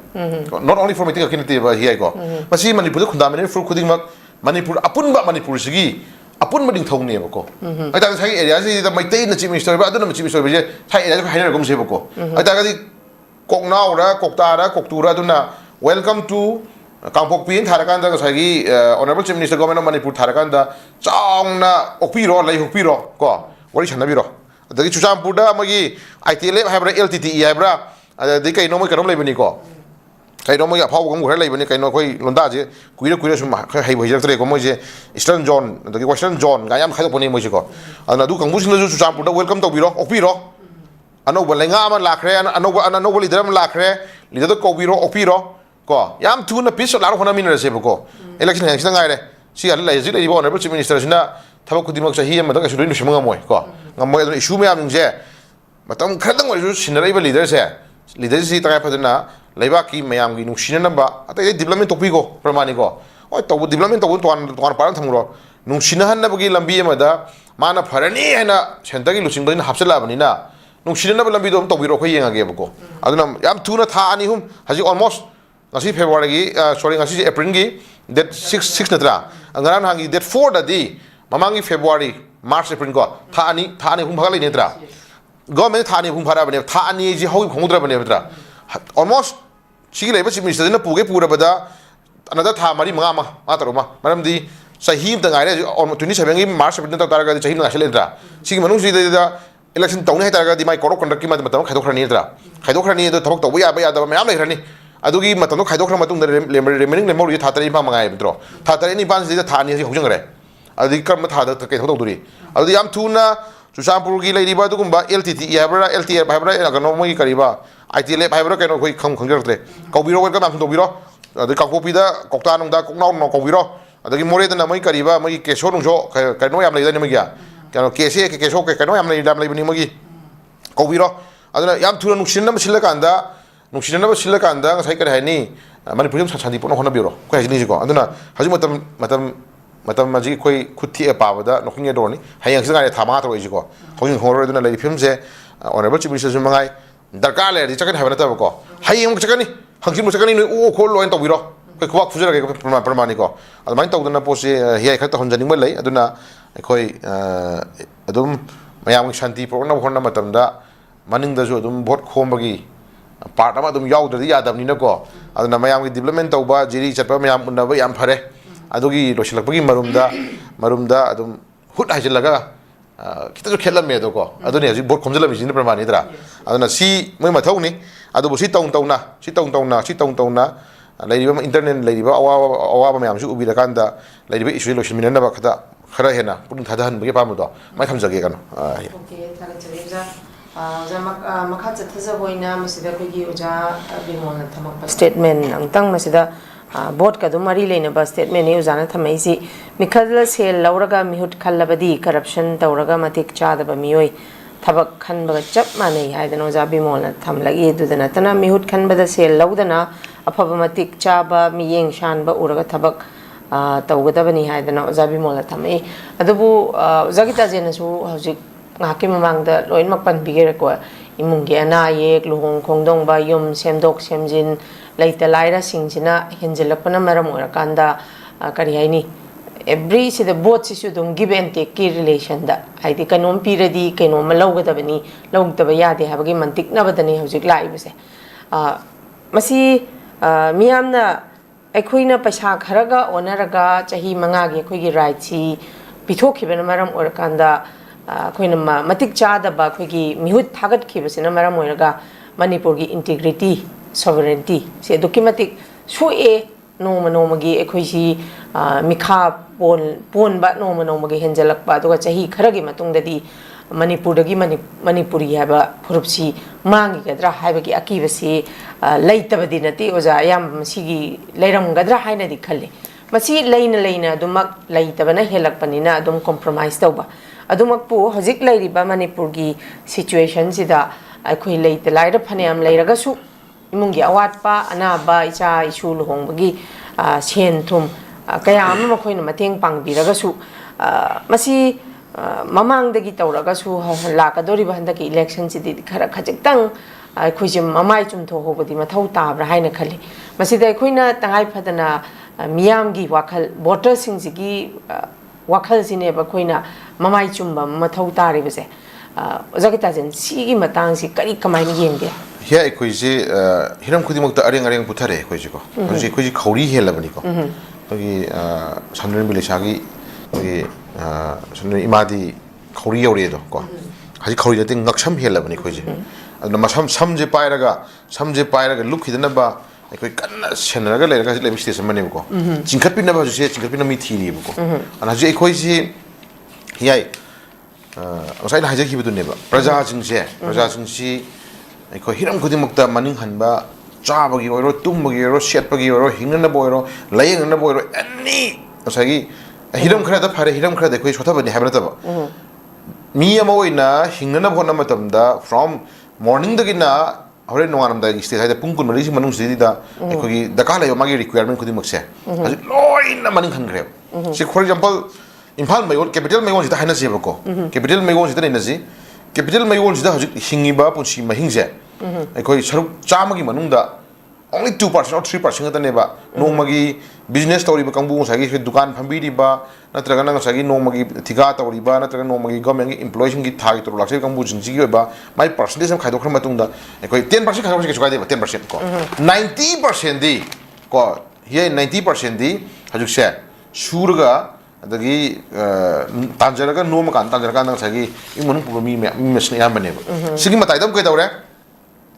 ꯅꯣꯠ ꯑꯣꯟꯂꯤ ꯐꯣꯔ ꯃꯩꯇꯩ ꯈꯛꯀꯤ ꯅꯠꯇꯦꯕ ꯍꯤꯌꯥꯏꯀꯣ ꯃꯁꯤ ꯃꯅꯤꯄꯨꯔꯗ ꯈꯨꯟꯗꯥꯃꯤꯟꯅꯔꯤꯕ ꯐꯨꯔꯨꯞ ꯈꯨꯗꯤꯡꯃꯛ ꯃꯅꯤꯄꯨꯔ ꯑꯄꯨꯟꯕ ꯃꯅꯤꯄꯨꯔꯁꯤꯒꯤ ꯑꯄꯨꯟꯕ ꯅꯤꯡꯊꯧꯅꯦꯕꯀꯣ ꯍꯥꯏꯇꯥꯔꯗꯤ ꯉꯁꯥꯏꯒꯤ ꯑꯦꯔꯤꯌꯥꯁꯤꯗ ꯃꯩꯇꯩꯅ ꯆꯤꯐ ꯃꯤꯅꯤꯁꯇꯔ ꯑꯣꯏꯕ ꯑꯗꯨꯅ ꯆꯤꯐ ꯃꯤꯅꯤꯁꯇꯔ ꯑꯣꯏꯕꯁꯦ ꯉꯁꯥꯏ ꯑꯦꯔꯤꯌꯥꯁꯤ ꯍꯥꯏꯅꯔꯒꯨꯝꯁꯦꯕꯀꯣ ꯍꯥꯏꯇꯥꯔꯒꯗꯤ ꯀꯣꯛꯅꯥꯎꯔ ꯀꯣꯛꯇꯥꯔ ꯀꯣꯛꯇꯨꯔ ꯑꯗꯨꯅ ꯋꯦꯜꯀꯝ ꯇꯨ ꯀꯥꯡꯄꯣꯛꯄꯤꯅ ꯊꯥꯔꯀꯥꯟꯗ ꯉꯁꯥꯏꯒꯤ honourable chief minister government of Manipur ꯊꯥꯔꯀꯥꯟꯗ ꯆꯥꯎꯅ ꯑꯣꯛꯄꯤꯔꯣ ꯂꯩ ꯍꯨꯛꯄꯤꯔꯣ ꯀꯣ ꯋꯥꯔꯤ ꯁꯥꯟꯅꯕꯤꯔꯣ ꯑꯗꯒꯤ ꯆꯨꯔꯆꯥꯟꯄꯨꯔꯗ ꯃꯣꯏꯒꯤ ITLF ꯍꯥꯏꯕ꯭ꯔꯥ LTTE ꯍꯥꯏꯕ꯭ꯔꯥ ꯑꯗꯒꯤ ꯀꯩꯅꯣ ꯃꯣꯏ ꯀꯩꯅꯣꯝ ꯂꯩꯕꯅꯤꯀꯣ ꯀꯩꯅꯣ ꯃꯣꯏꯒꯤ ꯑꯐꯥꯎꯕ ꯀꯥꯡꯕꯨ ꯈꯔ ꯂꯩꯕꯅꯤ ꯀꯩꯅꯣ ꯑꯩꯈꯣꯏ ꯂꯣꯟꯗꯥꯁꯦ ꯀꯨꯏꯔ ꯁꯨꯝ ꯈꯔ ꯍꯩꯖꯔꯛꯇ꯭ꯔꯦꯀꯣ ꯃꯣꯏꯁꯦ ꯏꯁꯇꯔꯟ ꯖꯣꯟ ꯑꯗꯒꯤ ꯋꯦꯁꯇꯔꯟ ꯖꯣꯟ ꯀꯥꯏꯅ ꯌꯥꯝ ꯈꯥꯏꯗꯣꯛꯄꯅꯤ ꯃꯣꯏꯁꯦꯀꯣ ꯑꯗꯨꯅ ꯑꯗꯨ ꯀꯥꯡꯕꯨꯁꯤꯡꯗꯁꯨ ꯆꯨꯔꯆꯥꯟꯄꯨꯔꯗ ꯋꯦꯜꯀꯝ ꯇꯧꯕꯤꯔꯣ ꯑꯣꯛꯄꯤꯔꯣ ꯑꯅꯧꯕ ꯂꯩꯉꯥꯛ ꯑꯃ ꯂꯥꯛꯈ꯭ꯔꯦ ꯑꯅꯧꯕ ꯂꯤꯗꯔ ꯑꯃ ꯂꯥꯛꯈ꯭ꯔꯦ ꯂꯤꯗꯔꯗꯣ ꯀꯧꯕꯤꯔꯣ ꯑꯣꯛꯄꯤꯔꯣ ꯀꯣ ꯌꯥꯝ ꯊꯨꯅ ꯄꯤꯁ ꯂꯥꯛꯅ ꯍꯣꯠꯅꯃꯤꯟꯅꯔꯁꯦꯕꯀꯣ ꯏꯂꯦꯛꯁꯟ ꯍꯌꯦꯡꯁꯤꯗ ꯉꯥꯏꯔꯦ ꯁꯤ ꯍꯧꯖꯤꯛ ꯂꯩꯔꯤꯕ ꯑꯣꯅꯔꯦꯕꯜ ꯆꯤꯐ ꯃꯤꯅꯤꯁꯇꯔꯁꯤꯅ ꯊꯕꯛ ꯈꯨꯗꯤꯡꯃꯛ ꯆꯍꯤ ꯑꯃꯗ ꯀꯩꯁꯨ ꯂꯣꯏ ꯂꯣꯏꯁꯤꯟꯕ ꯉꯝꯃꯣꯏ ꯀꯣ ꯉꯝꯃꯣꯏ ꯑꯗꯨꯅ ꯏꯁꯨ ꯃꯌꯥꯝꯁꯤꯡꯁꯦ ꯃꯇꯝ ꯈꯔꯗꯪ ꯑꯣꯏꯔꯁꯨ ꯁꯤꯟꯅꯔꯛꯏꯕ ꯂꯤꯗꯔꯁꯤ ꯇꯉꯥꯏ ꯐꯗꯅ ꯂꯩꯕꯥꯛꯀꯤ ꯃꯌꯥꯝꯒꯤ ꯅꯨꯡꯁꯤꯅꯅꯕ ꯑꯇꯩ ꯗꯤꯕꯂꯞꯃꯦꯟ ꯇꯧꯕꯤꯀꯣ ꯄ꯭ꯔꯃꯥꯅꯤꯀꯣ ꯍꯣꯏ ꯇꯧꯕ ꯗꯤꯕꯂꯞꯃꯦꯟ ꯇꯧꯕ ꯇꯣꯉꯥꯟ ꯄꯥꯔ ꯊꯝꯃꯨꯔꯣ ꯅꯨꯡꯁꯤꯅꯍꯟꯅꯕꯒꯤ ꯂꯝꯕꯤ ꯑꯃꯗ ꯃꯥꯅ ꯐꯔꯅꯤ ꯍꯥꯏꯅ ꯁꯦꯟꯇꯔꯒꯤ ꯂꯨꯆꯤꯡꯕꯁꯤꯅ ꯍꯥꯞꯆꯤꯜꯂꯛꯑꯕꯅꯤ나 ꯅꯨꯡꯁꯤꯅꯅꯕ ꯂꯝꯕꯤꯗꯣ ꯑꯗꯨꯝ ꯇꯧꯕꯤꯔꯣ ꯑꯩꯈꯣꯏ ꯌꯦꯡꯉꯒꯦꯕꯀꯣ ꯑꯗꯨꯅ ꯌꯥꯝ ꯊꯨꯅ ꯊꯥ 2-3 ꯍꯧꯖꯤꯛ ꯑꯣꯜꯃꯣꯁ ꯉꯁꯤ ꯐꯦꯕ꯭ꯔꯨꯋꯥꯔꯤꯒꯤ ꯉꯁꯤꯁꯦ ꯑꯦꯄ꯭ꯔꯤꯜꯒꯤ ꯗꯦꯠ 6 ꯅꯠꯇ꯭ꯔꯥꯉꯔꯥꯡ ꯅꯍꯥꯟꯒꯤ ꯗꯦꯠ 4ꯗꯗꯤ ꯃꯃꯥꯡꯒꯤ ꯐꯦꯕ꯭ꯔꯨꯋꯥꯔꯤ ꯃꯥꯔꯆ ꯑꯦꯄ꯭ꯔꯤꯜ ꯀꯣ ꯊꯥ 2-3 ꯐꯥꯒꯠꯂꯛꯏ ꯅꯠꯇ꯭ꯔꯥ गवर्नमेंट थानी हुम फराबने थानी जी हौ खोंद्रबने बद्रा ऑलमोस्ट सिगी लेबा चीफ मिनिस्टर ने पुगे पुरबदा अनदर था मरी मंगा मा तरुमा मरमदी सही त गाइरे 27 गी मार्च बिन त तारगा सही ना छलेद्रा सिगी मनु सिदा इलेक्शन तौने तारगा दि माइ कोड कंडक्ट की मत खाइदोखरनी द्रा खाइदोखरनी द थबक तौबा याबा यादबा मयाम लेखरनी अदुगी मतनो खाइदोखर मतुंग रेमेनिंग लेमोर थातरे पा मंगाय बिद्रो थातरे नि पान सिदा थानी हि होजंगरे अदि कर्म थाद के थौदुरी अदि याम थुना चुचानपुर की लेरिबा दुगुंबा LTTE हाइब्रा LTF हाइब्रा कनो मोगी करिबा ITLF हाइब्रा कनो कोई खंगरत्रे कौबिरो वेलकम नाम तौबिरो अदि काकोपीदा कोक्ता नुंगदा कोकनाउ नो कौबिरो अदि मोरेदना मोगी करिबा मोगी केसो नुंसो कनो याम लेदनि मोगिया कनो केसे केसो कनो याम लेबनि मोगी कौबिरो अदना याम थुना नुक्सिनना सिलकांदा ngasai kare haini manipuri santi pono hona biro ko hajini jiko aduna haji matam maji koi khuthi e pawada noking edorni hayang sanga thama to jiko hojing horor aduna lai film se honorable chief minister mangai darkar le ri chakan habana ta ko hayang chakani hangsim chakani o khol loin to biro koi khwak fujara ke pramani ko adumai to duna pose hiyai khata honjani mai lai aduna koi adum mayam shanti program honna matamda maning da jo adum vote khombagi part अमा दुम याउद्रदि यादबनिना को अदना मयाम की development तौबा जिरी चटपा मयाम उन्नबा याम फरे अदुगी लोसिलकपगी मरुमदा अदुम हुट हाइजलगा खितसु खेललमे दो को अदुनि हजि board खोमजलमी जिन प्रमाणिद्रा अदना सी मै मथौनि अदुबु सी तौना ꯂꯩꯔꯤꯕ ꯏꯟꯇꯔꯅꯦꯠ ꯂꯩꯔꯤꯕ ꯑꯋꯥꯕ ꯃꯌꯥꯝꯁꯨ ꯎꯕꯤꯔꯀꯥꯟꯗ ꯂꯩꯔꯤꯕ ꯏꯁꯨ ꯂꯣꯏꯁꯤꯟꯃꯤꯟꯅꯅꯕ ꯈꯔ ꯍꯦꯟꯅ ꯄꯨꯛꯅꯤꯡ ꯊꯥꯗꯍꯟꯕꯒꯤ ꯑꯄꯥꯝꯕꯗꯣ ꯃꯥꯏ ꯊꯝꯖꯒꯦ ꯀꯩꯅꯣ ओके थागतजरी ओजा मखा चथजब होइना मसिदा कोइगी ओजा बिमोल थमक स्टेटमेंट अंतंग मसिदा बोर्ड का मरी लेनब स्टेटमेंट ने ओजाना थमैसी मिखल सेल लौरगा मिहुट खल्लबदी करप्शन तौरगा मतिक चादब मियोय थबक खनबग चप मानै हाइदन ओजा बिमोल थमलगी दुदना तना मिहुट खनबदा सेल लौदना अफब मतिक चाबा मियेंग शानबा उरगा थबक तौगदबनी हाइदना ओजा बिमोल थमै अदुबु ओजा गिताजेनसु हौजिक ngaki mamangda loinmak panbigere ko imungge ana yek luhong khongdongba yum semdok semjin leita laira singsina hinjilapana maram orakanda kari haini every si the both si dum give and take ki relation da haidi kanom piradi kanom lawgadabani lawgdaba yade habagi mantik nabadani hojik lai bese masi miyamna ꯑꯩꯈꯣꯏꯅ ꯄꯩꯁꯥ ꯈꯔꯒ ꯑꯣꯟꯅꯔꯒ ꯆꯍꯤ 5ꯒꯤ ꯑꯩꯈꯣꯏꯒꯤ ꯔꯥꯏꯠꯁꯤ ꯄꯤꯊꯣꯛꯈꯤꯕꯅ ꯃꯔꯝ ꯑꯣꯏꯔꯀꯥꯟꯗ ꯑꯩꯈꯣꯏꯅ ꯃꯇꯤꯛ ꯆꯥꯗꯕ ꯑꯩꯈꯣꯏꯒꯤ ꯃꯤꯍꯨꯠ ꯊꯥꯒꯠꯈꯤꯕꯁꯤꯅ ꯃꯔꯝ ꯑꯣꯏꯔꯒ ꯃꯅꯤꯄꯨꯔꯒꯤ ꯏꯟꯇꯤꯒ꯭ꯔꯤꯇꯤ ꯁꯣꯚꯔꯦꯟꯇꯤ ꯁꯤ ꯑꯗꯨꯛꯀꯤ ꯃꯇꯤꯛ ꯁꯣꯛꯑꯦ ꯅꯣꯡꯃ ꯅꯣꯡꯃꯒꯤ ꯑꯩꯈꯣꯏꯁꯤ ꯃꯤꯈꯥ ꯄꯣꯟꯕ ꯅꯣꯡꯃ ꯅꯣꯡꯃꯒꯤ ꯍꯦꯟꯖꯜꯂꯛꯄ ꯑꯗꯨꯒ ꯆꯍꯤ ꯈꯔꯒꯤ ꯃꯇꯨꯡꯗꯗꯤ ꯃꯅꯤꯄꯨꯔꯗꯒꯤ ꯃꯅꯤꯄꯨꯔꯤ ꯍꯥꯏꯕ ꯐꯨꯔꯨꯞꯁꯤ ꯃꯥꯡꯈꯤꯒꯗ꯭ꯔꯥ ꯍꯥꯏꯕꯒꯤ ꯑꯀꯤꯕꯁꯤ ꯂꯩꯇꯕꯗꯤ ꯅꯠꯇꯦ ꯑꯣꯖꯥ ꯑꯌꯥꯝꯕ ꯃꯁꯤꯒꯤ ꯂꯩꯔꯝꯒꯗ꯭ꯔꯥ ꯍꯥꯏꯅꯗꯤ ꯈꯜꯂꯤ ꯃꯁꯤ ꯂꯩꯅ ꯂꯩꯅ ꯑꯗꯨꯃꯛ ꯂꯩꯇꯕꯅ ꯍꯦꯜꯂꯛꯄꯅꯤꯅ ꯑꯗꯨꯝ ꯀꯣꯝꯄ꯭ꯔꯣꯃꯥꯏꯁ ꯇꯧꯕ ꯑꯗꯨꯃꯛꯄꯨ ꯍꯧꯖꯤꯛ ꯂꯩꯔꯤꯕ ꯃꯅꯤꯄꯨꯔꯒꯤ ꯁꯤꯆꯨꯋꯦꯁꯟꯁꯤꯗ ꯑꯩꯈꯣꯏ ꯂꯩꯇ ꯂꯥꯏꯔ ꯐꯅꯌꯥꯝ ꯂꯩꯔꯒꯁꯨ ꯏꯃꯨꯡꯒꯤ ꯑꯋꯥꯠꯄ ꯑꯅꯥꯕ ꯏꯆꯥ ꯏꯁꯨ ꯂꯨꯍꯣꯡꯕꯒꯤ ꯁꯦꯟ ꯊꯨꯝ ꯀꯌꯥ ꯑꯃ ꯃꯈꯣꯏꯅ ꯃꯇꯦꯡ ꯄꯥꯡꯕꯤꯔꯒꯁꯨ ꯃꯁꯤ ꯃꯃꯥꯡꯗꯒꯤ ꯇꯧꯔꯒꯁꯨ ꯂꯥꯛꯀꯗꯧꯔꯤꯕ ꯍꯟꯗꯛꯀꯤ ꯏꯂꯦꯛꯁꯟꯁꯤꯗꯤ ꯈꯔ ꯈꯖꯤꯛꯇꯪ ꯑꯩꯈꯣꯏꯁꯦ ꯃꯃꯥꯏ ꯆꯨꯝꯊꯣꯛꯍꯧꯕꯗꯤ ꯃꯊꯧ ꯇꯥꯕ꯭ꯔꯥ ꯍꯥꯏꯅ ꯈꯜꯂꯤ ꯃꯁꯤꯗ ꯑꯩꯈꯣꯏꯅ ꯇꯉꯥꯏ ꯐꯗꯅ ꯃꯤꯌꯥꯝꯒꯤ ꯋꯥꯈꯜ ꯚꯣꯇꯔꯁꯤꯡꯁꯤꯒꯤ ꯋꯥꯈꯜꯁꯤꯅꯦꯕ ꯑꯩꯈꯣꯏꯅ ꯃꯃꯥꯏ ꯆꯨꯝꯕ ꯃꯊꯧ ꯇꯥꯔꯤꯕꯁꯦ ꯑꯣꯖꯥ ꯒꯤꯇꯥꯖꯦꯟ ꯁꯤꯒꯤ ꯃꯇꯥꯡꯁꯤ ꯀꯃꯥꯏꯅ ꯌꯦꯡꯒꯦ ꯍꯦ ꯑꯩꯈꯣꯏꯁꯦ ꯍꯤꯔꯝ ꯈꯨꯗꯤꯡꯃꯛꯇ ꯑꯔꯦꯡ ꯄꯨꯊꯔꯦ ꯑꯩꯈꯣꯏꯁꯦꯀꯣ ꯍꯧꯖꯤꯛ ꯑꯩꯈꯣꯏꯁꯦ ꯈꯧꯔꯤ ꯍꯦꯜꯂꯕꯅꯤꯀꯣ ꯑꯩꯈꯣꯏꯒꯤ ꯁꯟꯗ꯭ꯔꯦꯝꯕꯤ ꯂꯩꯁꯥꯒꯤ ꯑꯩꯈꯣꯏꯒꯤ ꯁꯟꯗ꯭ꯔꯦꯝ ꯏꯃꯥꯗꯤ ꯈꯧꯔꯤ ꯌꯧꯔꯛꯑꯦꯗꯣ ꯀꯣ ꯍꯧꯖꯤꯛ ꯈꯧꯔꯤ ꯅꯠꯇꯦ ꯉꯛꯁꯝ ꯍꯦꯜꯂꯕꯅꯤ ꯑꯩꯈꯣꯏꯁꯦ ꯑꯗꯨꯅ ꯁꯝꯁꯦ ꯄꯥꯏꯔꯒ ꯂꯨꯞꯈꯤꯗꯅꯕ ꯑꯩꯈꯣꯏ ꯀꯟꯅ ꯁꯦꯟꯅꯔꯒ ꯂꯩꯔꯒ ꯍꯧꯖꯤꯛ ꯂꯩꯕ ꯁ꯭ꯇꯦꯖ ꯑꯃꯅꯦꯕꯀꯣ ꯆꯤꯡꯈꯠꯄꯤꯅꯕ ꯍꯧꯖꯤꯛꯁꯦ ꯆꯤꯡꯈꯠꯄꯤꯅꯕ ꯃꯤ ꯊꯤꯔꯤꯑꯕꯀꯣ ꯑꯗꯨꯅ ꯍꯧꯖꯤꯛ ꯑꯩꯈꯣꯏꯁꯤ ꯍꯤꯌꯥꯏ ꯉꯁꯥꯏꯅ ꯍꯥꯏꯖꯈꯤꯕꯗꯨꯅꯦꯕ ꯄ꯭ꯔꯖꯥꯁꯤꯡꯁꯤ ꯑꯩꯈꯣꯏ ꯍꯤꯔꯝ ꯈꯨꯗꯤꯡꯃꯛꯇ ꯃꯅꯤꯡ ꯍꯟꯕ ꯆꯥꯕꯒꯤ ꯑꯣꯏꯔꯣ ꯇꯨꯝꯕꯒꯤ ꯑꯣꯏꯔꯣ ꯁꯦꯠꯄꯒꯤ ꯑꯣꯏꯔꯣ ꯍꯤꯡꯅꯅꯕ ꯑꯣꯏꯔꯣ ꯂꯥꯌꯦꯡꯅꯅꯕ ꯑꯣꯏꯔꯣ ꯑꯦꯅꯤ ꯉꯁꯥꯏꯒꯤ hiram khada phare hiram khada koi chotha bani habna taba mi ama oina hingnana bhona matamda from morning dagina hore nonganam da stage haida pung kun mari manung sidi da ekoi daka la magi requirement khudi makse haji loina maning khangre si for example imphal mayon capital mayon sida haina seba ko capital mayon sida na si capital mayon sida haji hingiba punsi mahingse ekoi saruk chamagi manung da only 2% or 3% the neba no magi business story ba kangbu sagi dukan phambi riba natraga nang sagi no magi thiga tori ba natraga no magi government employees gi thagi to lakse kangbu jingji gi ba my percentage am khaidok khama tung da ekoi 10% khaidok ke chukai deba 10% ko 90% di ko here 90% di hajuk se surga adagi tanjaraga no makan tanjaraga nang sagi imun pu mi mesni am baneba sigi matai dam kai dawre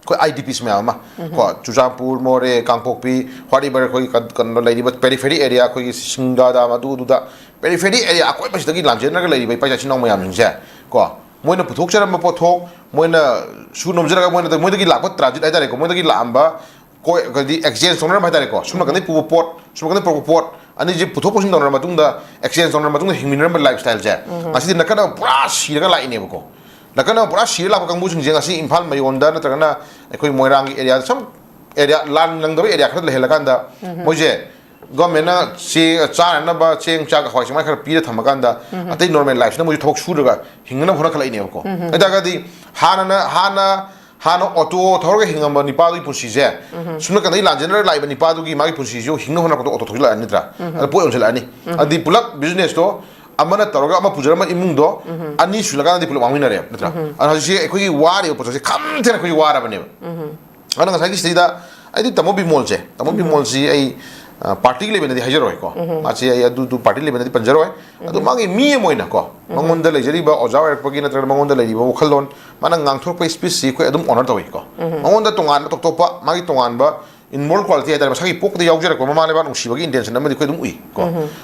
कोई IDPs में आमा को चुचापुर मोरे कांगपोकपी हॉरीबर कोई कन्नो लाइरी but periphery area कोई सिंगा दा मधु दुदा periphery area कोई बस दगी लांजेन नगर लाइरी पाइजा चिनाव मयाम जिंसे को मोइना पुथोक चरम पोथोक मोइना सु नमजरगा मोइना दगी लापत ट्रांजिट आइदारे को मोइना दगी लांबा कोई कदी एक्सचेंज सोनर माइदारे को सुमना कदी पुबो पोट सुमना कदी प्रोको पोट अनि जे पुथोक पोसिन दोनर मतुंगदा एक्सचेंज सोनर मतुंगदा हिमिनर लाइफस्टाइल जे असिदि नकना पुरा सिरगा लाइने बको lakana pura shir la kang busing jeng asi imphal mai onda na tragana ekoi moirang area some area lan lang do area khad le lakanda moje government na si cha na ba cheng cha ga hoi mai khar pi da thamakanda atai normal life na moje thok su daga hingna phona khala ine ko eta ga di hana auto thorga hingam ni pa du pusi je suna kan la general life ni pa du gi magi pusi jo hingna hona ko auto thogila ani tra po on sela ani adi pulak business to amana taroga ama pujarama imungdo ani shulaga di pulo mangminare natra ana ji ekoi wari opose kham thena koi wara bane ana ngasai ki sida ai tamo bi mol ji ai party le benadi hajar hoy ko achi ai du party le benadi panjar hoy adu mangi mi moina ko mangonda le jari ba ojaw er pagi natra mangonda le ba khalon mana ngang thor pa speech si ko adum honor toy ko mangonda tongan tok topa magi tongan ba in moral quality ada masaki pok de yaujara ko mama le ba nung sibagi intention na ma di khoi dum ui ko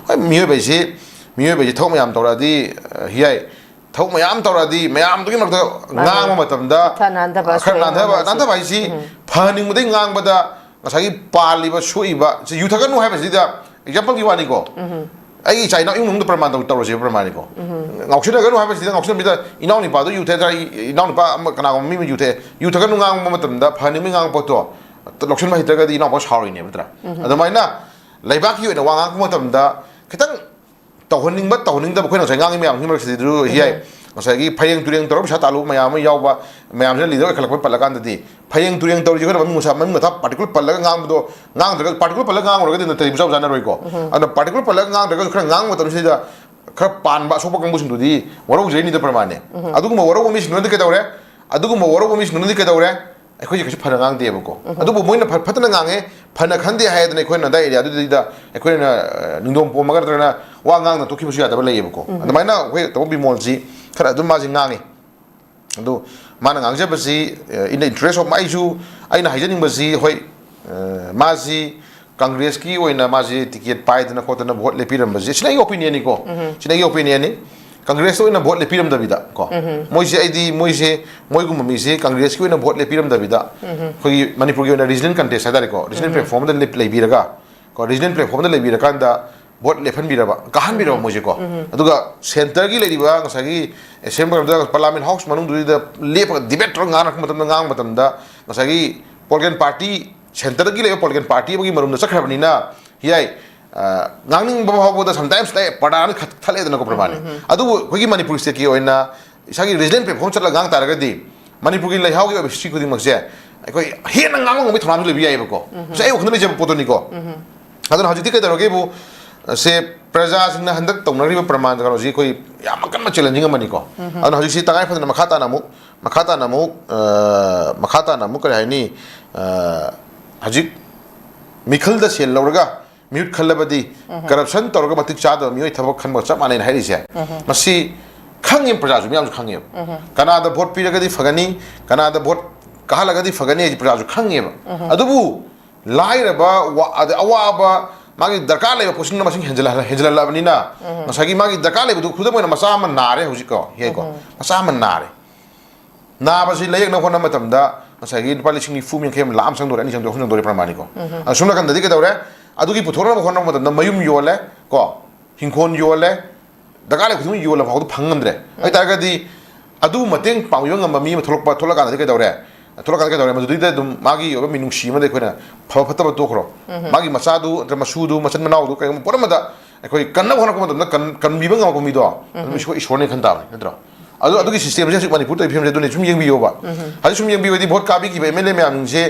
ai miyo be ji thok mayam tora di hiyai thok mayam tora di mayam du gi mak ngang ma matam da nan ba ji phaning mu de ngang ba da masaki pali ba sui ba ji yuthaga nu hai ba ji da example gi wani ko ai chai na yung nung praman da toro je praman ko ngauchina ga nu hai ba ji da ngauchina bi da inau ni pa do yuthe da inau ni pa kana ko mi yuthaga nu ngang ma matam da phaning mi ngang po to lokshon ma hitra ga di inau ba shari ne batra adamai na leibak yu na wang ko matam da khitang tauhning ba tauhning da khoi na sai ngang mi ang himar si du hiyai masagi phayeng tureng tor sa talu mayam yaw ba mayam je lido khalak pa palakan di phayeng tureng tor je ko musa man matha particular palaga ngang do ngang da particular palaga ngang ro ga di na tari musa jana roi ko ana particular palaga ngang da khra ngang mo tor si da khra pan ba sopa kang bu sindu di waro je ni da pramane adugu mo waro mi sinu di ka dawre adugu mo waro mi sinu di ka dawre ai ji ka phana ngang de ba ko adugu mo na phatana ngang e phana khande ha da ne khoi na da area du di da khoi na ningdom po magar na wa ngang na to ki bu ya da ba le ba ko adamai na khoi to bi mol ji khara dum ma ji ngangi adu mana ngangje ba si in the interest of my ju aina haijaning ba si hoi ma ji congress ki oina ma ji ticket pai dana ko tana vote le piram ba ji sinai opinion ni ko sinai opinion ni congress oina vote le piram da bida ko moi ji id moi gu mami ji congress ki oina vote le piram da bida khoi manipur ki oina regional contest hadare ko regional platform da le play biraga ko regional platform da le biraga da vote lepan biraba kahan biraba moje ko aduga center gi lediba ngasagi assembly da parliament house manung du da lepa debate ngana matam ngang matam da ngasagi political party center gi le political party gi marum da sakhrabani na hiyai ngangning ba hawo da sometimes tai padan thale da ko pramane adu khogi manipur state ki oina isagi regional platform chatla ngang taraga di manipur gi lai haw gi history ko di makse koi hena ngang ngi thonam le bi ai ba ko sai o khna le je potoni ko adun hajiti ka daroge bu से प्रजा सिंह हंदक तौनरीब प्रमाण करो जी कोई याम कन challenging money को अन हजि सी तंगाय फदन मखाता नमु करे हाइनी हजि मिखल the cell लौरगा mute खल्लबदी corruption तौरगा मतिक चाद मियोय थबक खनब च माने हाइरि से मसी खंगे प्रजा जु मियाम खंगे कना द वोट पिरगदी फगनी कना द वोट कहलगदी फगनी प्रजा जु खंगे अदुबु लाइरबा अवाबा मागी दरकार लेबा पोषण मसिंग हेंजला लाबनिना मसागी मागी दरकार लेबा खुद मोना मसा मन नारे हुजिको हे को मसा मन नारे नाबसि लेयक न होना मतमदा मसागी लुपा लिसिंग नि फुमिं खेम लाम संग दोरे नि संग दोरे प्रमाणि को असुना कंददि के दौरे अदुगी पुथोरना होना मतमदा मयुम योले को हिंखोन योले दरकार ले खुद योले फाउ फंगमद्रे अइ तागदि अदु मतेंग पाउयो ngam mi ma tholok kan ke dौरे थोड़ा के दौरे मधुदी दम मागी ओबे मिनुंसी म देखोना फफतब तोखरो मागी मसादु अंतर मसूदु मसन मनाउदु कय पोरमदा अखोय कन्न होना को मतलब कन बिबं ngam को मिदो मिसको ईश्वरने खनता नत्र अदु अदुगी सिस्टम से मणिपुर तै फिम दुने सुम यंबियो बा हाजि सुम यंबियो भोट काबी की एमएलए म्याम से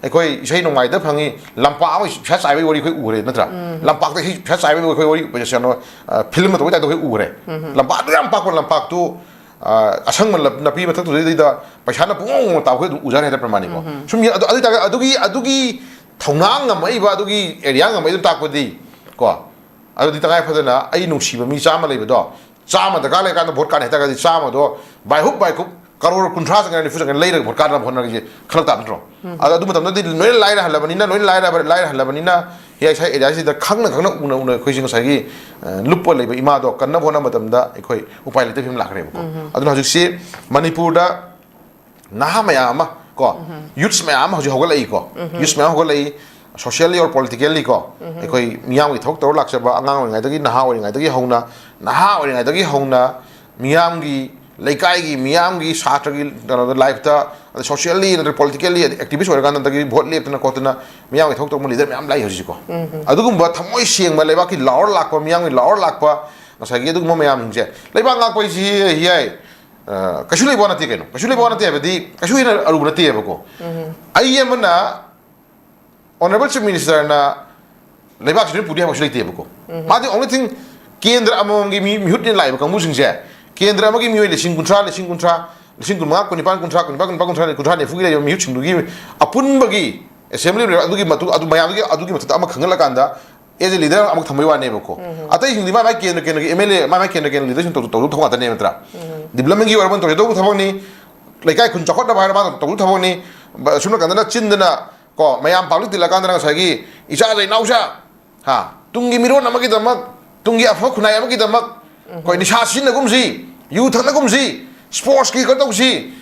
अखोय इसै नोंगाय द फंगी लंपा अम फिसा साइबे वरी खै उरे नत्र लंपा द फिसा साइबे खै वरी बजेसनो फिल्म तो ता खै उरे लंपा दु याम पाक लंपा तु असंग मन नपी मथक तुदे दा पैसा न पुंग ताव खै उजान हेदा प्रमाणि को सुम अदुगी थौनांग ngam बा अदुगी एरिया ngam दु ताकपदि को अदुदी तगाय फदना आई नुंसीबा मी चामा लेबदो चामा दगा ले कान भोट कान हेता गदि चामा दो बाय हुक करोड़ कुंथ्रा संग फुजंग लेर भोट कान भोन गे खलक ताबद्रो अदु मतम दि नोय लाइरा हलबनिना नोय लाइरा हलबनिना हे साइ एरिया सि द खंगना उन खैजिंग साइगी लुप्पो लेबा इमा दो कन्न भोना मतम दा एखोय उपाय लेते फिम लाखरे को अदु हजि सि मणिपुर दा नाहा मयाम को यूथ्स मयाम हजि होगलई को यूथ्स मयाम होगलई सोशली और पॉलिटिकली को एखोय मियाम की थोक तोर लाक्सबा अंगांग ओइंगाय दगी नाहा ओइंगाय दगी हौना मियाम की लेकाई की मियाम की छात्र की लाइफ ता सोशली और पॉलिटिकली एक्टिविस्ट होरगान दगी वोट लेपना कोतना मियाम की थोक तो लीडर मियाम लाई हजि को अदुगुम थमोय सेंग लेबा की लावर लाकपा मियाम की लावर लाकपा नसागी अदुगुम मियाम हिंजे लेबा लाकपा सी हियाय कशु लेबा नति केनो कशु लेबा नति हेबदी कशु इन अरु नति हेबको आई एमना Honorable Chief Minister na leibak sin pudi ha masli te ko ma the only thing kendra amongi mi hut ni lai ka mu sing je kendra amagi mi le sing kuntra kunma ko ni pan kuntra ne fugi le mi hut sing dugi apun bagi assembly adugi matu adu mayam gi adugi matu am khangala kanda as a leader am thamai wa ne ko atai hindi ma kendra MLA ma kendra leader sin to thong ata ne matra development gi warban to do thong ni lekai kun chakot da ba ma to thong ni sunu kanda chindna ko mayam public tilakan dana sagi isa dai nausa ha tungi miron amagi damak tungi afa khunai amagi damak ko ni sha sin nagum si yu thak nagum si sports ki ko tong si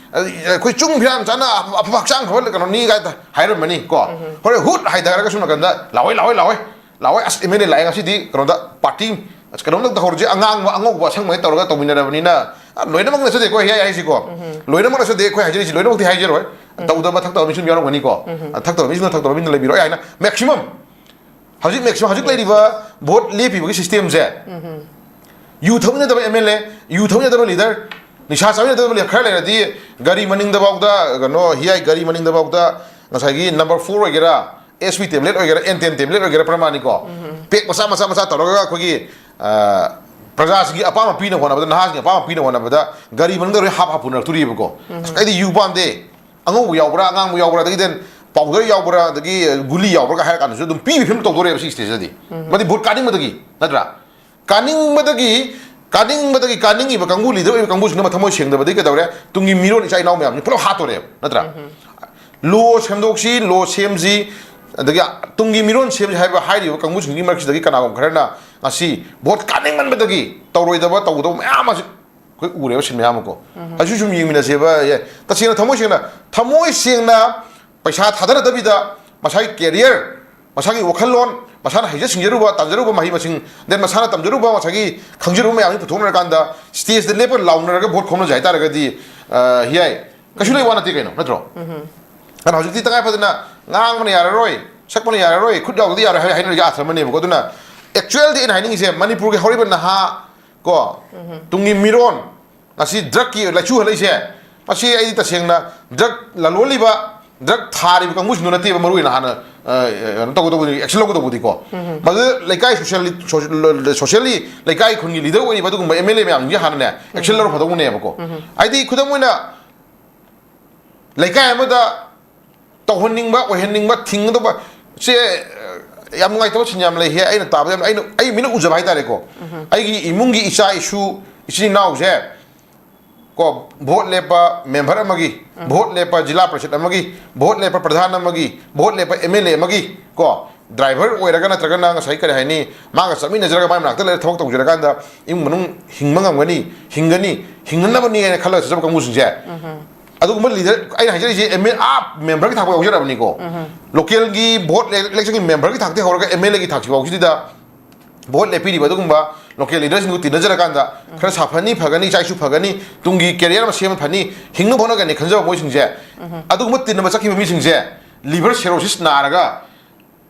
ko chung phiam chana afa chang khol kan ni ga hairam mani ko hore hut haidara ka suna kanda lawai as emene lai ngasi di kronda party kan dak horje angang angok ba sang mai tawra to minara bani na loina mang na se ko HEEYAI si ko loina mang na se ko haijeri si loina mang ti haijer roi tawda ba thak taw mission yaro ngani ko thak taw mission le biro ai na maximum hajik lai riba vote le pi gi system je yu thomne da MLA yu thomne da leader nisha sawi da le khar le di gari maning da bawda no HEEYAI gari maning da bawda ngasagi number 4 ogera SP tablet ogera N10 tablet ogera pramani ko pek masa tawra ko gi प्रजा की अपाम पीना होना बता नहाज की अपाम पीना होना बता गरीब मंदर रे हाफ हाफ नर तुरी बको कई दी युबाम दे अंगो यावरा अंगाम यावरा दगी देन पाउडर यावरा दगी गुली यावरा का हाय कान जो तुम पी फिल्म तो दोरे बसी स्टेज दी मदि भोट कानिंग मदगी नद्रा कानिंग इब कंगु लीडर इब कंगु सिंग मथमो सेंग दबदि के दौरे तुंगी मिरोन इचाई नाव म्याम नि पुरो हातोरे नद्रा लो सेमदोक्सी लो सेमजी दगी तुंगी मिरोन सेमजी हाय हायरि कंगु सिंग मर्क्स दगी कनागम खरना asi bot kaning man bedagi tawroi da ba tawdo mayam as koi ure sin mayam ko asu sum yingmina se ba ye ta sina thamoi singna paisa thadara da bida masai career masagi wakhalon masana haija singjeru ba tanjeru ba mahi masing den masana tamjeru ba masagi khangjeru mayam ni puthona kanda stage de level launa ga bot khomna jaita ra ga di HEEYAI kasulai wana ti kaino natro ana hojiti tangai padina ngang mani yararoi sakmani yararoi khud yaw di yar haino ga athramani ko duna actually in hiding is a manipur ke horrible na ha ko tungi miron asi drug ki la chu halai se asi ai ta seng na drug la loli ba drug thari ka mus no na ti ba maru na ha na to ko actually ko to budi ko ma laikai socially laikai khungi leader oi ba du MLA me am ji han ne actually ro phadong ne ba ko ai di khudam mo na laikai ma da to honing ba o hening ba thing do ba se yam ngai to chinyam le he aina tab ai mina ujaba ita re ko ai gi imungi isa isu isini naw je ko vote lepa member amagi vote lepa jila parishad amagi vote lepa pradhan amagi vote lepa MLA amagi ko driver oiraga na traga na ngai kare hai ni ma ga sami na jara ba nak le thok tok jara kan da im manung hingmangam gani hingna ba ni ne khala sa ka musin je adu kuma leader ai hajari je member ki thakwa ojara bani ko local gi vote election ki member ki thakte horga MLA ki thakchi ba da vote le piri ba adu kuma local leaders ni tin jara kanda khara safani phagani chaisu phagani tungi career ma sem phani hingnu bona ga ne khanja moi singje adu kuma tin ma sakhi mi singje liver cirrhosis na raga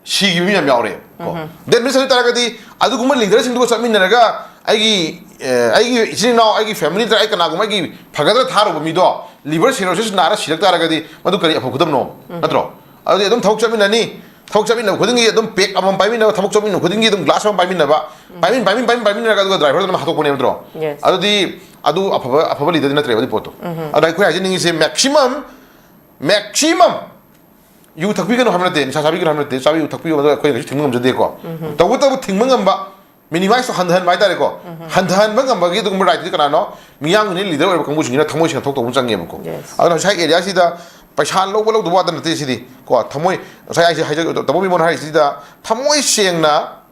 si gi mi ya yaure ko den mi sa tara ga di adu kuma leader sing du samin na raga ai gi isini now ai gi family tra ai kana kuma gi phagada tharo ba mi do liver cirrhosis nara sirak tara ga di madu kari afu khudam no natro adu edum thok chamin na khudingi edum pek amam paimin na thok chamin khudingi edum glass amam paimin na ba paimin na ga driver na hatok pone natro adu afaba leader na tre ba di poto adu ai khoi ajin ngi se maximum yu thakpi ga no hamna de sa sabi ga hamna de sabi yu thakpi ba khoi ga thingmam jade ko tabu thingmam ba minimize handan mai tare ko handan ba ngam ba gi dum right kana no miyang ni leader ba kangbu sing na thamoi sing thok to chang nge ko adu sai area si da paisa lo do wa da na te si di ko thamoi sai ai hai da bo mi mon hai si da thamoi sing na